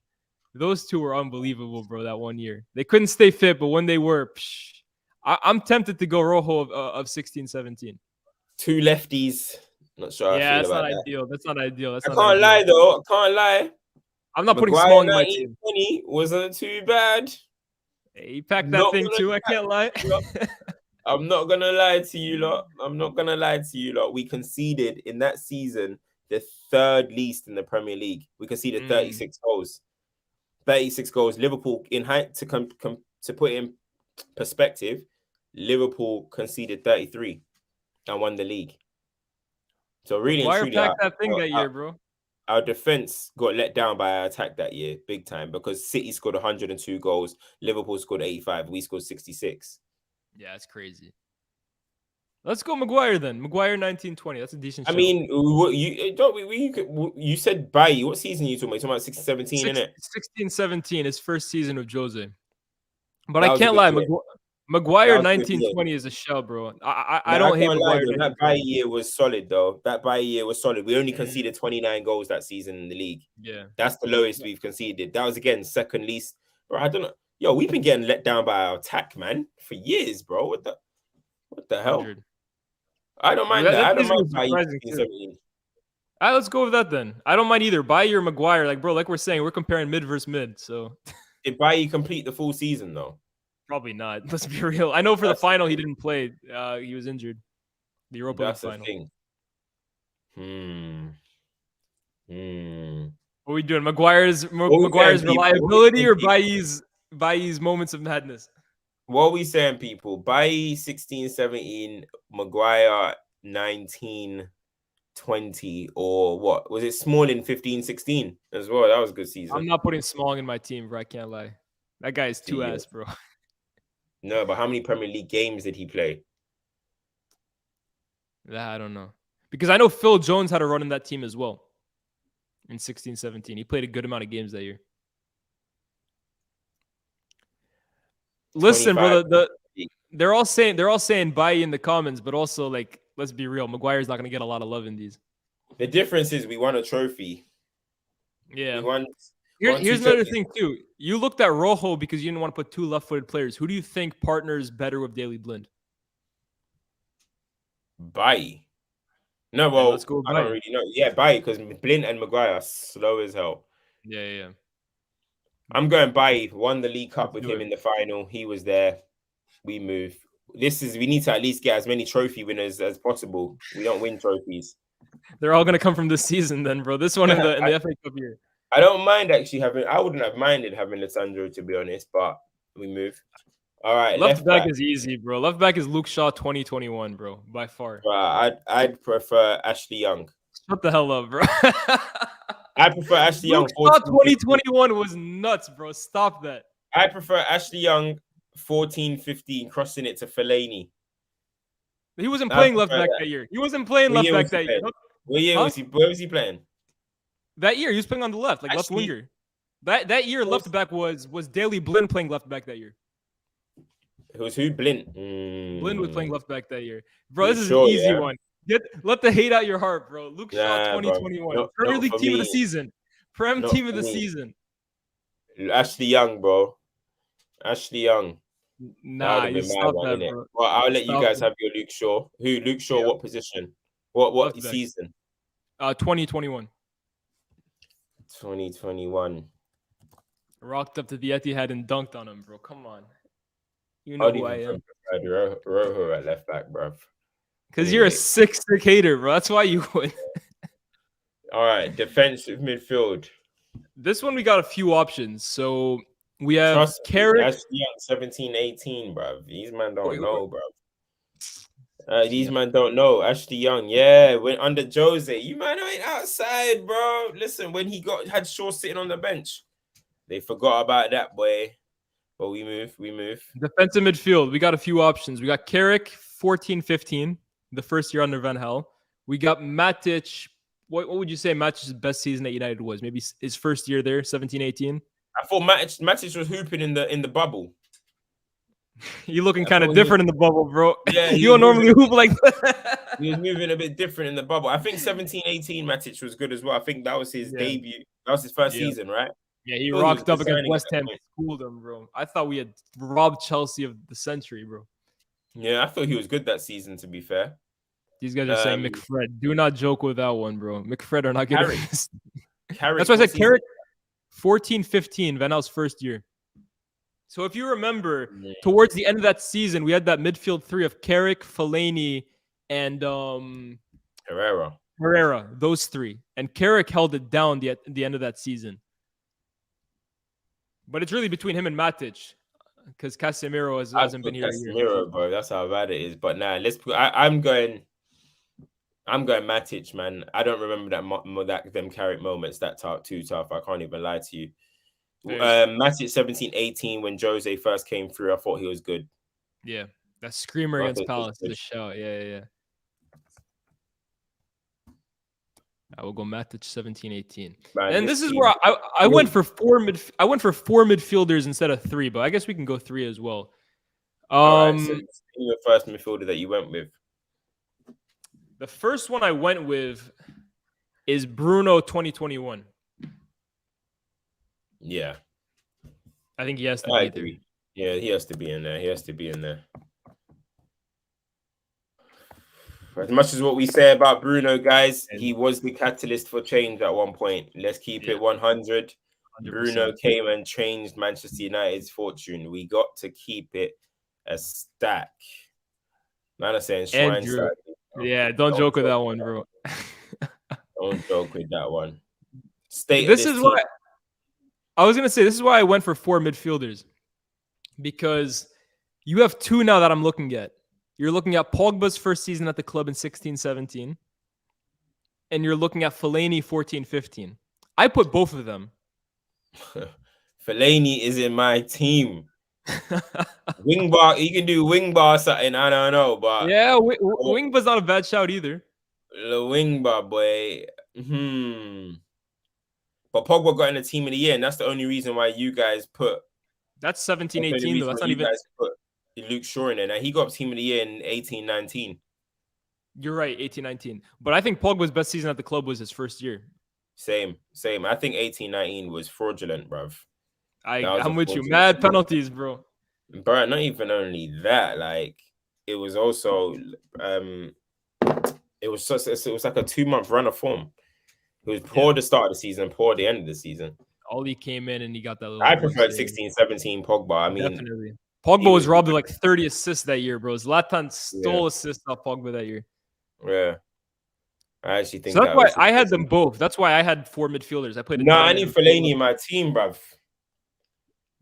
S1: Those two were unbelievable, bro. That one year, they couldn't stay fit, but when they were, I'm tempted to go Rojo of 16, 17.
S2: Two lefties. Not sure.
S1: Yeah, that's not ideal. That's not ideal.
S2: I can't lie though. I can't lie.
S1: I'm not putting Smalling in my team.
S2: 20 wasn't too bad.
S1: Hey, he packed that thing too. I can't lie.
S2: I'm not gonna lie to you lot. We conceded in that season the third least in the Premier League. We conceded 36 goals. 36 goals. Liverpool, in height, to put it in perspective, Liverpool conceded 33 and won the league. So really and truly,
S1: that thing that year, bro.
S2: Our defense got let down by our attack that year, big time, because City scored 102 goals, Liverpool scored 85, we scored 66.
S1: Yeah, it's crazy. Let's go Maguire then. Maguire 1920. That's a decent show.
S2: I mean, you said Bailly. What season are you talking about? You're talking about 16, 17, innit?
S1: 16, 17, his first season of Jose. But I can't lie, Maguire 1920 is a shell, bro. I don't hate Maguire.
S2: That Bailly year was solid, though. We only conceded 29 goals that season in the league.
S1: Yeah.
S2: That's the lowest we've conceded. That was, again, second least. Bro, I don't know. Yo, we've been getting let down by our attack, man, for years, bro. What the hell? 100. I don't mind that. I don't mind Bailly 17.
S1: All right, let's go with that then. I don't mind either. Bailly or Maguire. Like, bro, like we're saying, we're comparing mid versus mid. So
S2: did Bailly complete the full season, though?
S1: Probably not. Let's be real. I know for the final he didn't play. He was injured. The Europa League final. What are we doing? Maguire's reliability or Bailly's moments of madness?
S2: What are we saying, people? Bailly 16, 17, Maguire 19, 20, or what? Was it Smalling 15, 16 as well? That was a good season.
S1: I'm not putting Smalling in my team, bro. I can't lie. That guy is too ass, bro.
S2: No, but how many Premier League games did he play?
S1: That I don't know. Because I know Phil Jones had a run in that team as well. In 16, 17. He played a good amount of games that year. Listen, bro, they're all saying Bailly in the comments, but also, like, let's be real, Maguire's not going to get a lot of love in these.
S2: The difference is we won a trophy.
S1: Yeah. Here's another thing, too. You looked at Rojo because you didn't want to put two left-footed players. Who do you think partners better with Daily Blind?
S2: Bailly. No,
S1: And let's
S2: well,
S1: go
S2: I don't
S1: by.
S2: really know. Yeah, Bailly, because Blint and Maguire are slow as hell.
S1: Yeah.
S2: I'm going Bailly. Won the League Cup
S1: Let's
S2: with
S1: do
S2: him
S1: it.
S2: in the final. He was there. We move. We need to at least get as many trophy winners as possible. We don't win trophies.
S1: They're all gonna come from this season, then, bro. This one in the
S2: I,
S1: FA Cup year.
S2: I don't mind actually having. I wouldn't have minded having Lissandro, to be honest, but we move. All right,
S1: Left
S2: left
S1: back
S2: back.
S1: is easy, bro. Left back is Luke Shaw 2021, bro, by far.
S2: I'd prefer Ashley Young.
S1: Shut the hell up, bro.
S2: I prefer Ashley
S1: Luke
S2: Young
S1: Shaw
S2: 14, 15.
S1: 2021 was nuts, bro. Stop that.
S2: I prefer Ashley Young 14, 15, crossing it to Fellaini.
S1: He wasn't
S2: I
S1: playing left
S2: prefer
S1: back
S2: that.
S1: that year. He wasn't playing
S2: What
S1: left
S2: year
S1: back
S2: was he
S1: that year.
S2: playing? What year
S1: Huh?
S2: was he? Where was he playing?
S1: That year, he was playing on the left, like left
S2: Actually,
S1: winger. That year, left back was Daley Blind playing left back that year.
S2: it was who? Blint.
S1: Blind was playing left back that year. Bro,
S2: You
S1: this is an
S2: sure?
S1: easy
S2: Yeah.
S1: one. Let the hate out your heart, bro. Luke Shaw
S2: Nah, bro.
S1: 2021. Premier
S2: Not
S1: League
S2: for
S1: team of the
S2: me.
S1: season. Prem
S2: Not
S1: team of
S2: for
S1: the
S2: me.
S1: season.
S2: Ashley Young, bro. Ashley Young. That would
S1: Nah,
S2: have
S1: you
S2: been my
S1: stop
S2: one,
S1: that,
S2: innit?
S1: bro.
S2: Well, I'll let you
S1: Stop
S2: guys
S1: it.
S2: have your Luke Shaw. Who? Luke Shaw,
S1: Yeah.
S2: what position? What
S1: Left back.
S2: season?
S1: 2021.
S2: 2021.
S1: Rocked up to the Etihad and dunked on him, bro. Come on. You know
S2: I'd
S1: who I
S2: even
S1: am.
S2: prefer Rojo at left back, bruv.
S1: Because you're a
S2: Anyway.
S1: sick hater, bro. That's why you would.
S2: All right, defensive midfield.
S1: This one, we got a few options. So we have
S2: Trust me,
S1: Carrick.
S2: Ashley Young, 17, 18, bruv. These man don't know, bruv. These
S1: Yeah.
S2: man don't know. Ashley Young, yeah, when under Jose, you man ain't outside, bro. Listen, when he had Shaw sitting on the bench, they forgot about that boy. But we move.
S1: Defensive midfield. We got a few options. We got Carrick, 14-15, the first year under Van Gaal. We got Matic. What would you say Matic's best season at United was? Maybe his first year there, 17-18.
S2: I thought Matic was hooping in the bubble.
S1: You looking kind of different in the bubble, bro.
S2: Yeah,
S1: you don't normally hoop like that.
S2: He was moving a bit different in the bubble. I think 17-18 Matic was good as well. I think that was his debut. That was his first season, right?
S1: Yeah, he rocked up against West Ham and schooled them, bro. I thought we had robbed Chelsea of the century, bro.
S2: Yeah, I thought he was good that season, to be fair.
S1: These guys are saying McFred. Do not joke with that one, bro. McFred are not getting this.
S2: Carrick.
S1: That's why I said Carrick, 14-15, Van Gaal's first year. So if you remember, towards the end of that season, we had that midfield three of Carrick, Fellaini, and Herrera, those three. And Carrick held it down at the end of that season. But it's really between him and Matic, because Casemiro hasn't been here.
S2: Casemiro, bro, that's how bad it is. But nah, I'm going Matic, man. I don't remember them Carrick moments that too tough. I can't even lie to you. Matic 17-18 when Jose first came through, I thought he was good.
S1: Yeah, that screamer against Palace is a shout. Yeah. I will go Matic 17-18. And this is where I went for four midfielders instead of three, but I guess we can go three as well.
S2: All right, so the first midfielder that you went with.
S1: The first one I went with is Bruno 2021.
S2: Yeah.
S1: I think he has to be there.
S2: Yeah, he has to be in there. As much as what we say about Bruno, guys, he was the catalyst for change at one point. Let's keep it 100. 100%. Bruno came and changed Manchester United's fortune. We got to keep it a stack. Man, I'm saying Schweinsteiger.
S1: Yeah, don't joke with that one, bro.
S2: Don't joke with that one.
S1: This is why I was gonna say. This is why I went for four midfielders, because you have two now that I'm looking at. You're looking at Pogba's first season at the club in 16-17, and you're looking at Fellaini 14-15. I put both of them.
S2: Fellaini is in my team. Wing bar, you can do wing bar something. I don't know, but
S1: yeah, wing bar's not a bad shout either.
S2: The wing bar, boy. But Pogba got in the team of the year, and that's the only reason why you guys put.
S1: That's 17-18 though. That's not even.
S2: Guys put Luke Shaw in there. Now he got team of the year in 18-19.
S1: You're right, 18-19. But I think Pogba's best season at the club was his first year.
S2: Same. I think 18-19 was fraudulent, bruv.
S1: I'm with you. Mad penalties, bro.
S2: But not even only that, like it was also it was like a 2 month run of form. It was poor
S1: Yeah.
S2: at the start of the season, poor at the end of the season.
S1: Ollie came in and he got that little
S2: I
S1: boost.
S2: preferred 16, 17 Pogba. I mean,
S1: Definitely.
S2: he
S1: Pogba was
S2: was
S1: robbed of like 30 assists that year, bro. Zlatan
S2: yeah,
S1: stole assists off Pogba that year.
S2: yeah. I actually
S1: So
S2: think
S1: that's
S2: that
S1: why
S2: was
S1: I had them both. That's why I had 4 midfielders. I played a
S2: no. I need
S1: diamond
S2: Fellaini
S1: midfield.
S2: in my team, bruv.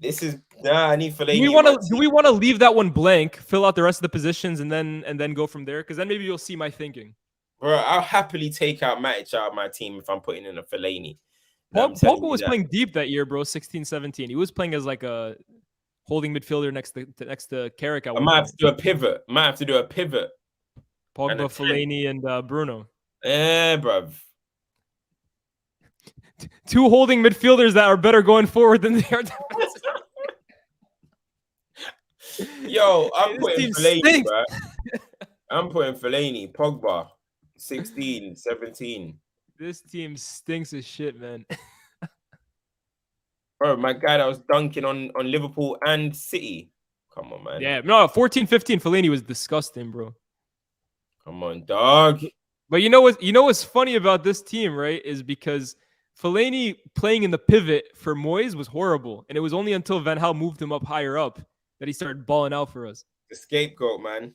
S2: I need
S1: Do we
S2: Fellaini in
S1: want
S2: my
S1: to do
S2: team.
S1: we want to leave that one blank, fill out the rest of the positions, and then go from there? Because then maybe you'll see my thinking.
S2: Bro, I'll happily take out Matic out of my team if I'm putting in a Fellaini. No, I'm telling
S1: Pogba
S2: you
S1: was
S2: that.
S1: playing deep that year, bro. 16-17. He was playing as like a holding midfielder next to Carrick at
S2: I
S1: one
S2: might have
S1: point.
S2: to do a pivot. Might have to do a pivot. And
S1: Pogba,
S2: a 10.
S1: Fellaini, and Bruno.
S2: Yeah, bruv.
S1: 2 holding midfielders that are better going forward than they are defensive.
S2: Yo, I'm
S1: This
S2: putting
S1: team
S2: Fellaini,
S1: stinks.
S2: bro. I'm putting Fellaini, Pogba, 16, 17.
S1: This team stinks as shit, man.
S2: Bro, my guy that was dunking on Liverpool and City. Come on, man.
S1: Yeah, no, 14-15. Fellaini was disgusting, bro.
S2: Come on, dog.
S1: But what's funny about this team, right? Is because Fellaini playing in the pivot for Moyes was horrible, and it was only until Van Gaal moved him up higher up that he started balling out for us.
S2: The scapegoat, man.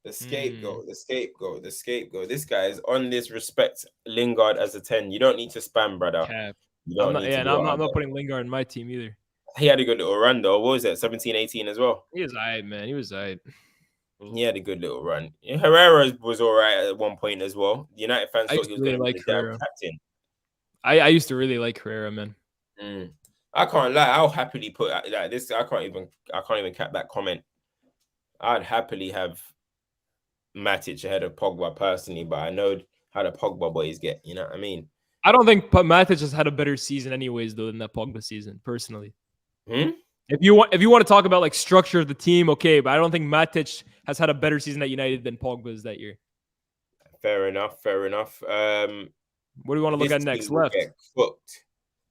S2: The scapegoat, the scapegoat, the scapegoat. This guy is on this respect Lingard as a 10. You don't need to spam, brother.
S1: Cap.
S2: You don't need to go
S1: I'm
S2: out
S1: not
S2: there.
S1: putting Lingard in my team either.
S2: He had a good little run, though. What was that? 17, 18 as well?
S1: He was alright, man. He was alright.
S2: He had a good little run. Herrera was all right at one point as well. The United fans
S1: I
S2: thought
S1: used
S2: he
S1: to
S2: was
S1: really
S2: going to
S1: like
S2: be the damn
S1: Herrera.
S2: captain.
S1: I used to really like Herrera, man.
S2: I can't lie. I'll happily put like this. I can't even cap that comment. I'd happily have Matic ahead of Pogba personally, but I know how the Pogba boys get. You know what I mean?
S1: I don't think Matic has had a better season, anyways, though, than that Pogba season. Personally, if you want to talk about like structure of the team, okay, but I don't think Matic has had a better season at United than Pogba's that year.
S2: Fair enough.
S1: What do you want to look at next? Left.
S2: Get cooked.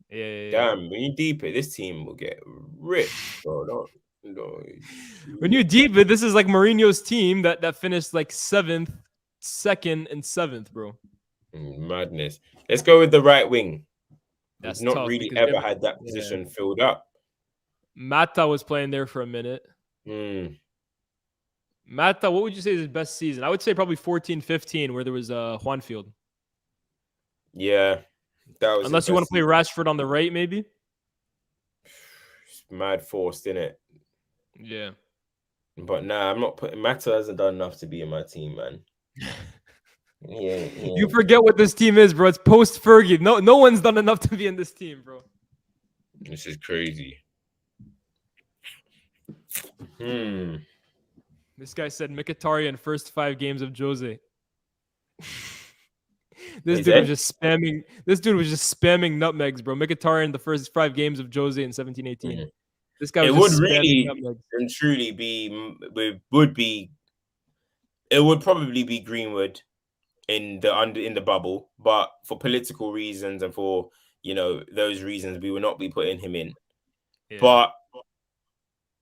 S1: Yeah.
S2: Damn, when you deep it, this team will get ripped, bro.
S1: When you deep it, this is like Mourinho's team that finished like 7th, 2nd, and 7th, bro.
S2: Madness. Let's go with the right wing.
S1: That's
S2: We've not
S1: tough
S2: really ever had that position filled up.
S1: Mata was playing there for a minute. Mata, what would you say is his best season? I would say probably 14-15, where there was Juanfield.
S2: Yeah, that was.
S1: Unless you want to play Rashford on the right, maybe.
S2: Mad forced, innit?
S1: Yeah.
S2: But nah, I'm not putting. Mata hasn't done enough to be in my team, man. Yeah.
S1: You forget what this team is, bro. It's post Fergie. No one's done enough to be in this team, bro.
S2: This is crazy.
S1: This guy said Mkhitaryan first 5 games of Jose. This dude was just spamming nutmegs, bro. Mkhitaryan the first 5 games of Jose in 17-18. This guy was
S2: it would
S1: just
S2: really
S1: nutmegs.
S2: and truly be. It would probably be Greenwood in the bubble, but for political reasons and for those reasons, we will not be putting him in. Yeah. But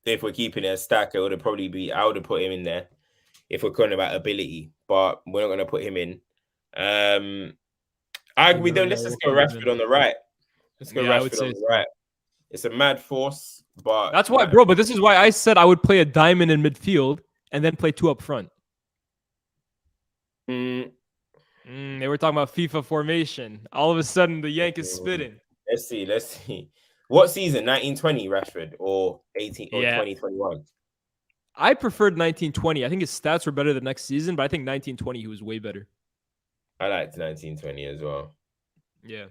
S2: if we're keeping it a stack, it would probably be. I would have put him in there if we're talking about ability, but we're not going to put him in. Let's just go Rashford on the right. Let's go Rashford on the right. It's a mad force, but
S1: that's why, bro. But this is why I said I would play a diamond in midfield and then play 2 up front. They were talking about FIFA formation. All of a sudden, the yank is spitting.
S2: Let's see. What season? 1920 Rashford or 18 or 2021?
S1: I preferred 1920. I think his stats were better the next season, but I think 1920 he was way better.
S2: I liked 1920 as well.
S1: Yeah.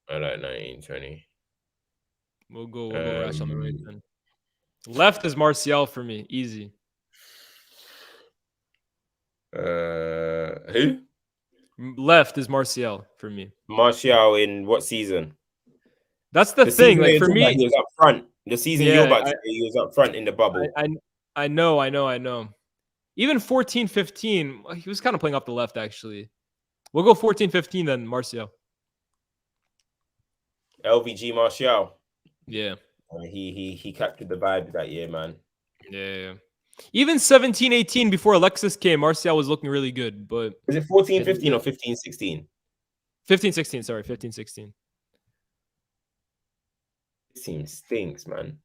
S2: I like 1920.
S1: We'll go Rash on the right then. Left is Martial for me. Easy.
S2: Who?
S1: Left is Martial for me.
S2: Martial in what season?
S1: That's the thing. Like for me,
S2: he was up front. The season you're about to say, he was up front in the bubble.
S1: I know. Even 14-15, he was kind of playing off the left, actually. We'll go 14-15 then, Martial.
S2: LVG Martial.
S1: Yeah.
S2: He captured the vibe that year, man.
S1: Yeah. Even 17-18 before Alexis came, Martial was looking really good. But
S2: is it 14-15 or 15-16?
S1: 15-16, sorry, 15-16.
S2: This team stinks, man.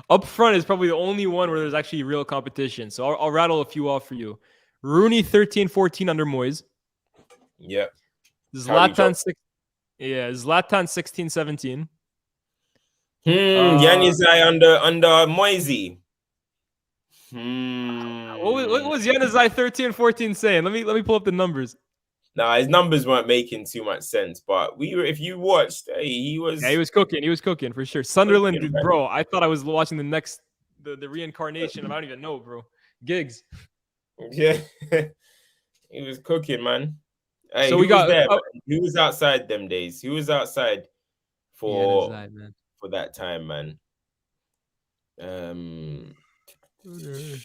S1: Up front is probably the only one where there's actually real competition. So I'll rattle a few off for you. Rooney 13-14 under Moyes.
S2: Yeah.
S1: Zlatan 16-17.
S2: Januzaj under Moisey.
S1: What was Januzaj 13-14 saying? Let me pull up the numbers.
S2: Nah, his numbers weren't making too much sense, but if you watched, he was
S1: cooking. He was cooking for sure. Sunderland, cooking, bro. I thought I was watching the reincarnation of I don't even know, bro. Giggs.
S2: Yeah, he was cooking, man. Hey,
S1: so we got
S2: there, who was outside them days? Who was outside for that time, man?
S1: So this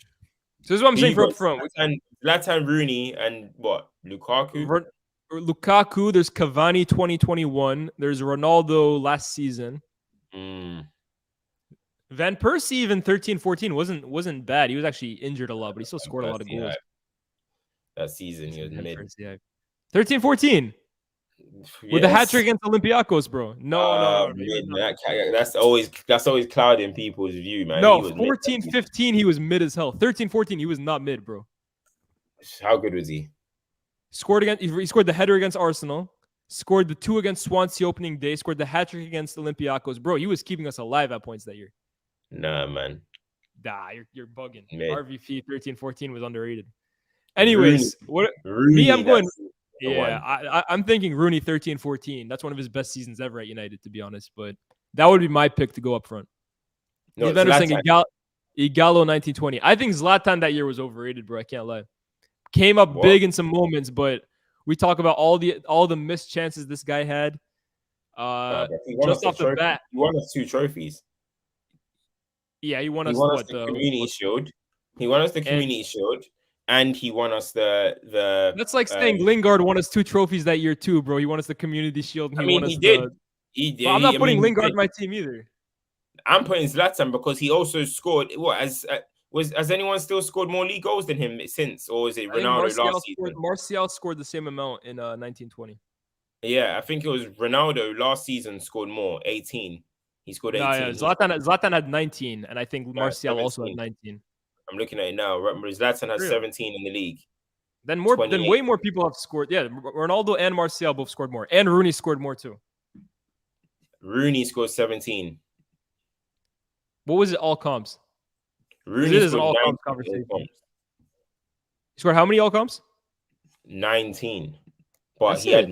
S1: is what I'm saying for up front.
S2: Zlatan, Rooney, and what? Lukaku?
S1: Lukaku, there's Cavani 2021. There's Ronaldo last season. Van Persie even 13-14 wasn't bad. He was actually injured a lot, but he still scored a lot of goals.
S2: That season he was mid.
S1: 13-14. With the hat trick against Olympiacos, bro. No.
S2: That's always clouding people's view, man.
S1: No, 14-15, he was mid as hell. 13-14, he was not mid, bro.
S2: How good was he?
S1: He scored the header against Arsenal. Scored the 2 against Swansea opening day. Scored the hat trick against Olympiacos, bro. He was keeping us alive at points that year.
S2: Nah, man.
S1: Nah, you're bugging. RVP 13-14 was underrated. Anyways, I'm going. Yeah, I'm thinking Rooney 13-14. That's one of his best seasons ever at United, to be honest. But that would be my pick to go up front. No, Juventus saying Igalo 1920. I think Zlatan that year was overrated, bro. I can't lie. Came up big in some moments, but we talk about all the missed chances this guy had. Just off the bat,
S2: he won us 2 trophies.
S1: Yeah, he won us
S2: the Community Shield. He won us the Community Shield. And he won us the.
S1: That's like saying Lingard won us 2 trophies that year too, bro. He won us the Community Shield.
S2: He did.
S1: I'm not putting Lingard in my team either.
S2: I'm putting Zlatan because he also scored. Has anyone still scored more league goals than him since, or is it Ronaldo last season?
S1: Martial scored the same amount in 1920.
S2: Yeah, I think it was Ronaldo last season scored more, 18. He scored 18. No, yeah,
S1: Zlatan had 19, and I think Martial also had 19.
S2: I'm looking at it now. Zlatan has 17 in the league.
S1: Then way more people have scored. Yeah, Ronaldo and Martial both scored more, and Rooney scored more too.
S2: Rooney scored 17.
S1: What was it? All comps.
S2: Rooney
S1: is an all comps conversation. He scored how many all comps?
S2: 19. But he had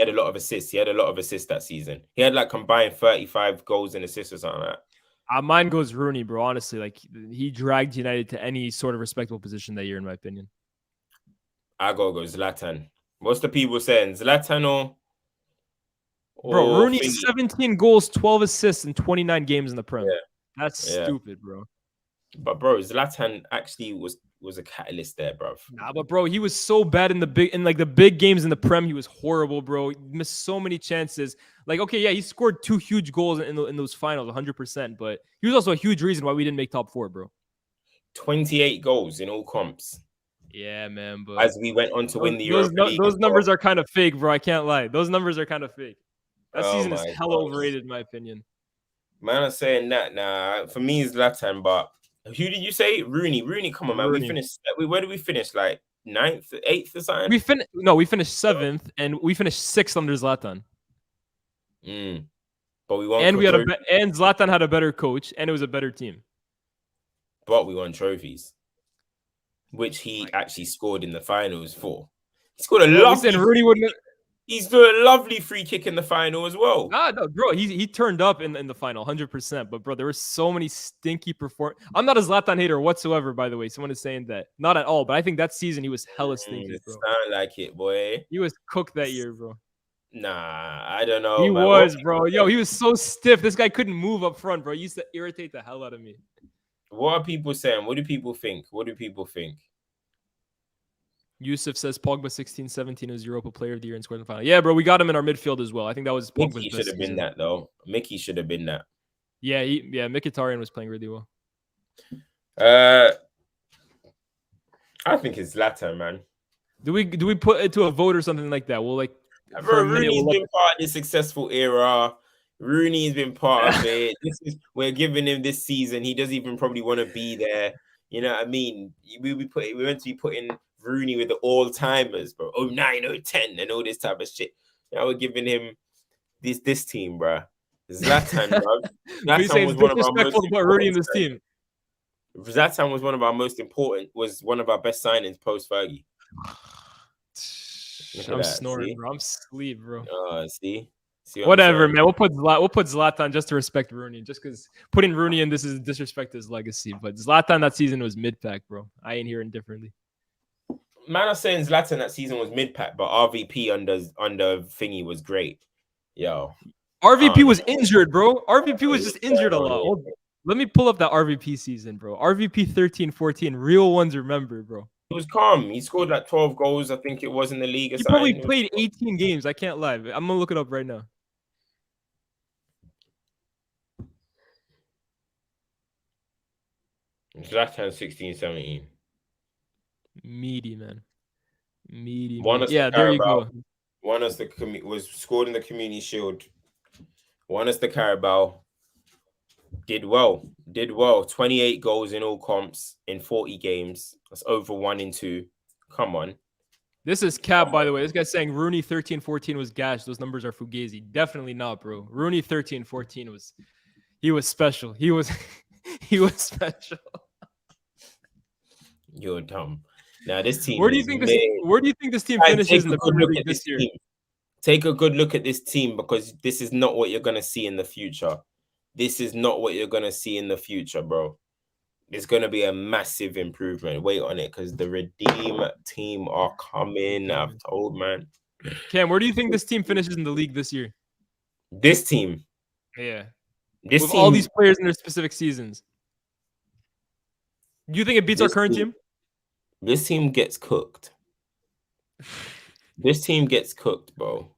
S2: a lot of assists. He had a lot of assists that season. He had like combined 35 goals and assists or something like that.
S1: Mine goes Rooney, bro. Honestly, like he dragged United to any sort of respectable position that year, in my opinion.
S2: I gotta go Zlatan. What's the people saying? Zlatan or
S1: bro? Rooney 17 goals, 12 assists in 29 games in the Prem. Yeah. That's stupid, bro.
S2: But bro, Zlatan actually was a catalyst there, bro.
S1: Nah, but bro, he was so bad in the big games in the Prem. He was horrible, bro. He missed so many chances. Like, okay, yeah, he scored 2 huge goals in those finals, 100%. But he was also a huge reason why we didn't make top 4, bro.
S2: 28 goals in all comps.
S1: Yeah, man. But
S2: as we went on to win the Europa League,
S1: those numbers are kind of fake, bro. I can't lie. Those numbers are kind of fake. That season is hella overrated, in my opinion.
S2: Man, I'm saying that. Nah, for me, it's Zlatan, but. Who did you say? Rooney. Come on, man.
S1: Rooney.
S2: We finished. Where did we finish? Like 9th, 8th or something?
S1: We finished 7th, and we finished 6th under Zlatan.
S2: But we won.
S1: And and Zlatan had a better coach, and it was a better team.
S2: But we won trophies, which he actually scored in the finals for. He scored a lovely.
S1: Rooney wouldn't.
S2: He's doing a lovely free kick in the final as well.
S1: No, bro, he turned up in the final, 100%. But bro, there were so many stinky performances. I'm not a Zlatan hater whatsoever, by the way. Someone is saying that, not at all. But I think that season he was hella stinky, bro.
S2: Sound like it, boy.
S1: He was cooked that year, bro.
S2: Nah, I don't know.
S1: He was, bro. Yo, he was so stiff. This guy couldn't move up front, bro. He used to irritate the hell out of me.
S2: What are people saying? What do people think?
S1: Yusuf says Pogba 16-17 is Europa Player of the Year and scored in the final. Yeah, bro, we got him in our midfield as well. I think that was Pogba's
S2: Mickey should have been that, though. Mickey should have been that.
S1: Yeah, Mkhitaryan was playing really well.
S2: I think it's Zlatan, man.
S1: Do we put it to a vote or something like that? We'll like for
S2: Bro,
S1: a minute.
S2: Rooney's
S1: We'll let
S2: been part of this successful era. Rooney's been part of it. We're giving him this season. He doesn't even probably want to be there. You know what I mean? We meant to be putting Rooney with the all timers, bro. 09, 010 and all this type of shit. Now we're giving him this team, bro. Zlatan, bro.
S1: What you say
S2: Zlatan
S1: it's
S2: was one of our most
S1: disrespectful to put Rooney in
S2: important.
S1: this team.
S2: Zlatan was one of our most important. Was one of our best signings post Fergie.
S1: I'm snoring, bro. I'm asleep, bro.
S2: See
S1: whatever, man. We'll put Zlatan just to respect Rooney, just because putting Rooney in this is disrespect to his legacy. But Zlatan that season was mid pack, bro. I ain't hearing differently.
S2: Man, I'm saying Zlatan that season was mid pack, but RVP under thingy was great. Yo,
S1: RVP was injured, bro. RVP was just injured a lot. Let me pull up that RVP season, bro. RVP 13-14, real ones remember, bro.
S2: He was calm. He scored like 12 goals, I think it was in the league.
S1: He probably played 18 games. I can't lie. I'm gonna look it up right now.
S2: Zlatan 16-17.
S1: Meaty, man. Meaty.
S2: Yeah,
S1: there you go.
S2: Won us was scored in the Community Shield. Won us the Carabao. Did well. 28 goals in all comps in 40 games. That's over 1 in 2. Come on.
S1: This is cap, by the way. This guy's saying Rooney 13-14 was gash. Those numbers are fugazi. Definitely not, bro. Rooney 13-14 was special. He was special.
S2: You're dumb. Now this team.
S1: Where do you think this team finishes in the Premier League this year?
S2: Take a good look at this team, because this is not what you're gonna see in the future. This is not what you're gonna see in the future, bro. It's gonna be a massive improvement. Wait on it, because the Redeem team are coming. I've told, man.
S1: Cam, where do you think this team finishes in the league this year?
S2: This team.
S1: Yeah.
S2: With
S1: all these players in their specific seasons. Do you think it beats our current team?
S2: This team gets cooked. This team gets cooked, bro.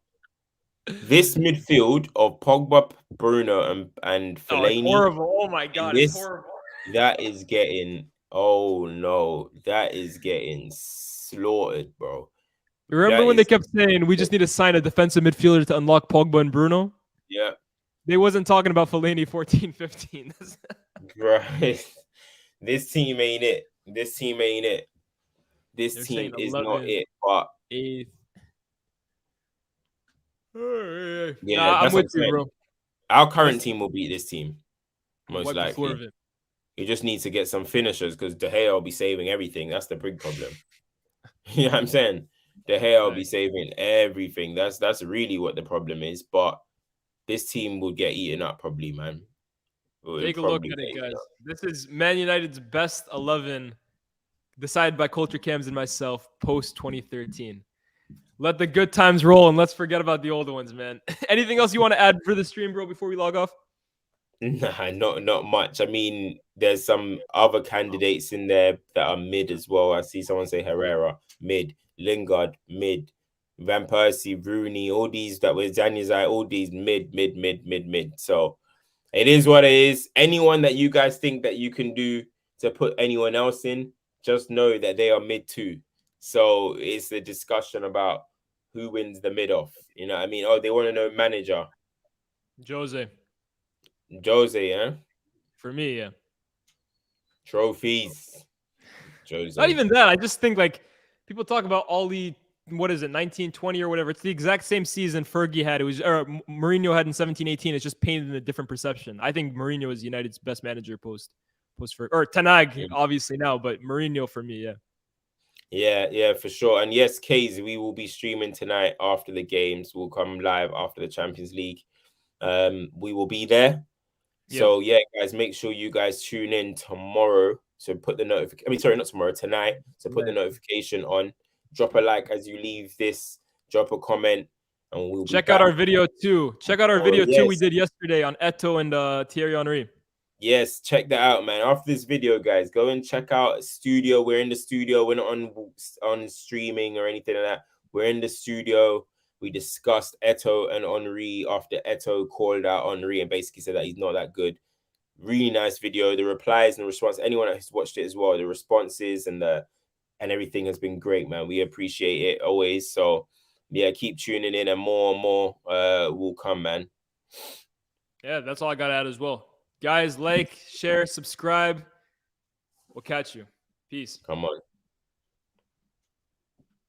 S2: This midfield of Pogba, Bruno, and Fellaini.
S1: Oh, horrible. Oh my god, it's horrible.
S2: That is getting that is getting slaughtered, bro.
S1: Remember when they kept saying we just need to sign a defensive midfielder to unlock Pogba and Bruno?
S2: Yeah.
S1: They wasn't talking about Fellaini 14-15.
S2: Right. This team ain't it. This team is not it. But
S1: 8th.
S2: Yeah,
S1: I'm with you, bro.
S2: Our current team will beat this team, most likely. You just need to get some finishers, because De Gea will be saving everything. That's the big problem. You know what I'm saying? De Gea will be saving everything. That's really what the problem is. But this team will get eaten up probably, man.
S1: Take a look at it, guys. This is Man United's best 11, decided by Culture Cams and myself, post 2013. Let the good times roll, and let's forget about the old ones, man. Anything else you want to add for the stream, bro, before we log off?
S2: Nah, not much. I mean, there's some other candidates in there that are mid as well. I see someone say Herrera, mid. Lingard, mid. Van Persie, Rooney, all these that were Zanizai, all these mid. So it is what it is. Anyone that you guys think that you can do to put anyone else in, just know that they are mid too. So it's a discussion about who wins the mid off. You know what I mean? Oh, they want to know manager.
S1: Jose,
S2: yeah?
S1: For me, yeah.
S2: Trophies. Jose.
S1: Not even that. I just think, like, people talk about Oli, 1920 or whatever. It's the exact same season Fergie had. It was, or Mourinho had in 17-18. It's just painted in a different perception. I think Mourinho is United's best manager post Fergie. Or Tanag, obviously now, but Mourinho for me, yeah.
S2: Yeah, for sure. And yes, Kays, we will be streaming tonight after the games. We'll come live after the Champions League. We will be there. Yep. So yeah, guys, make sure you guys tune in tomorrow. So put the not tomorrow, tonight. So put the notification on. Drop a like as you leave this. Drop a comment, and we'll
S1: check out our video too. We did yesterday on Eto'o and Thierry Henry.
S2: Yes, check that out, man. After this video, guys, go and check out studio. We're in the studio. We're not on streaming or anything like that. We're in the studio. We discussed Eto'o and Henry after Eto'o called out Henry and basically said that he's not that good. Really nice video. The replies and the response, anyone that has watched it as well, the responses and everything has been great, man. We appreciate it always. So yeah, keep tuning in and more will come, man.
S1: Yeah, that's all I got to add as well. Guys, like, share, subscribe. We'll catch you. Peace.
S2: Come on.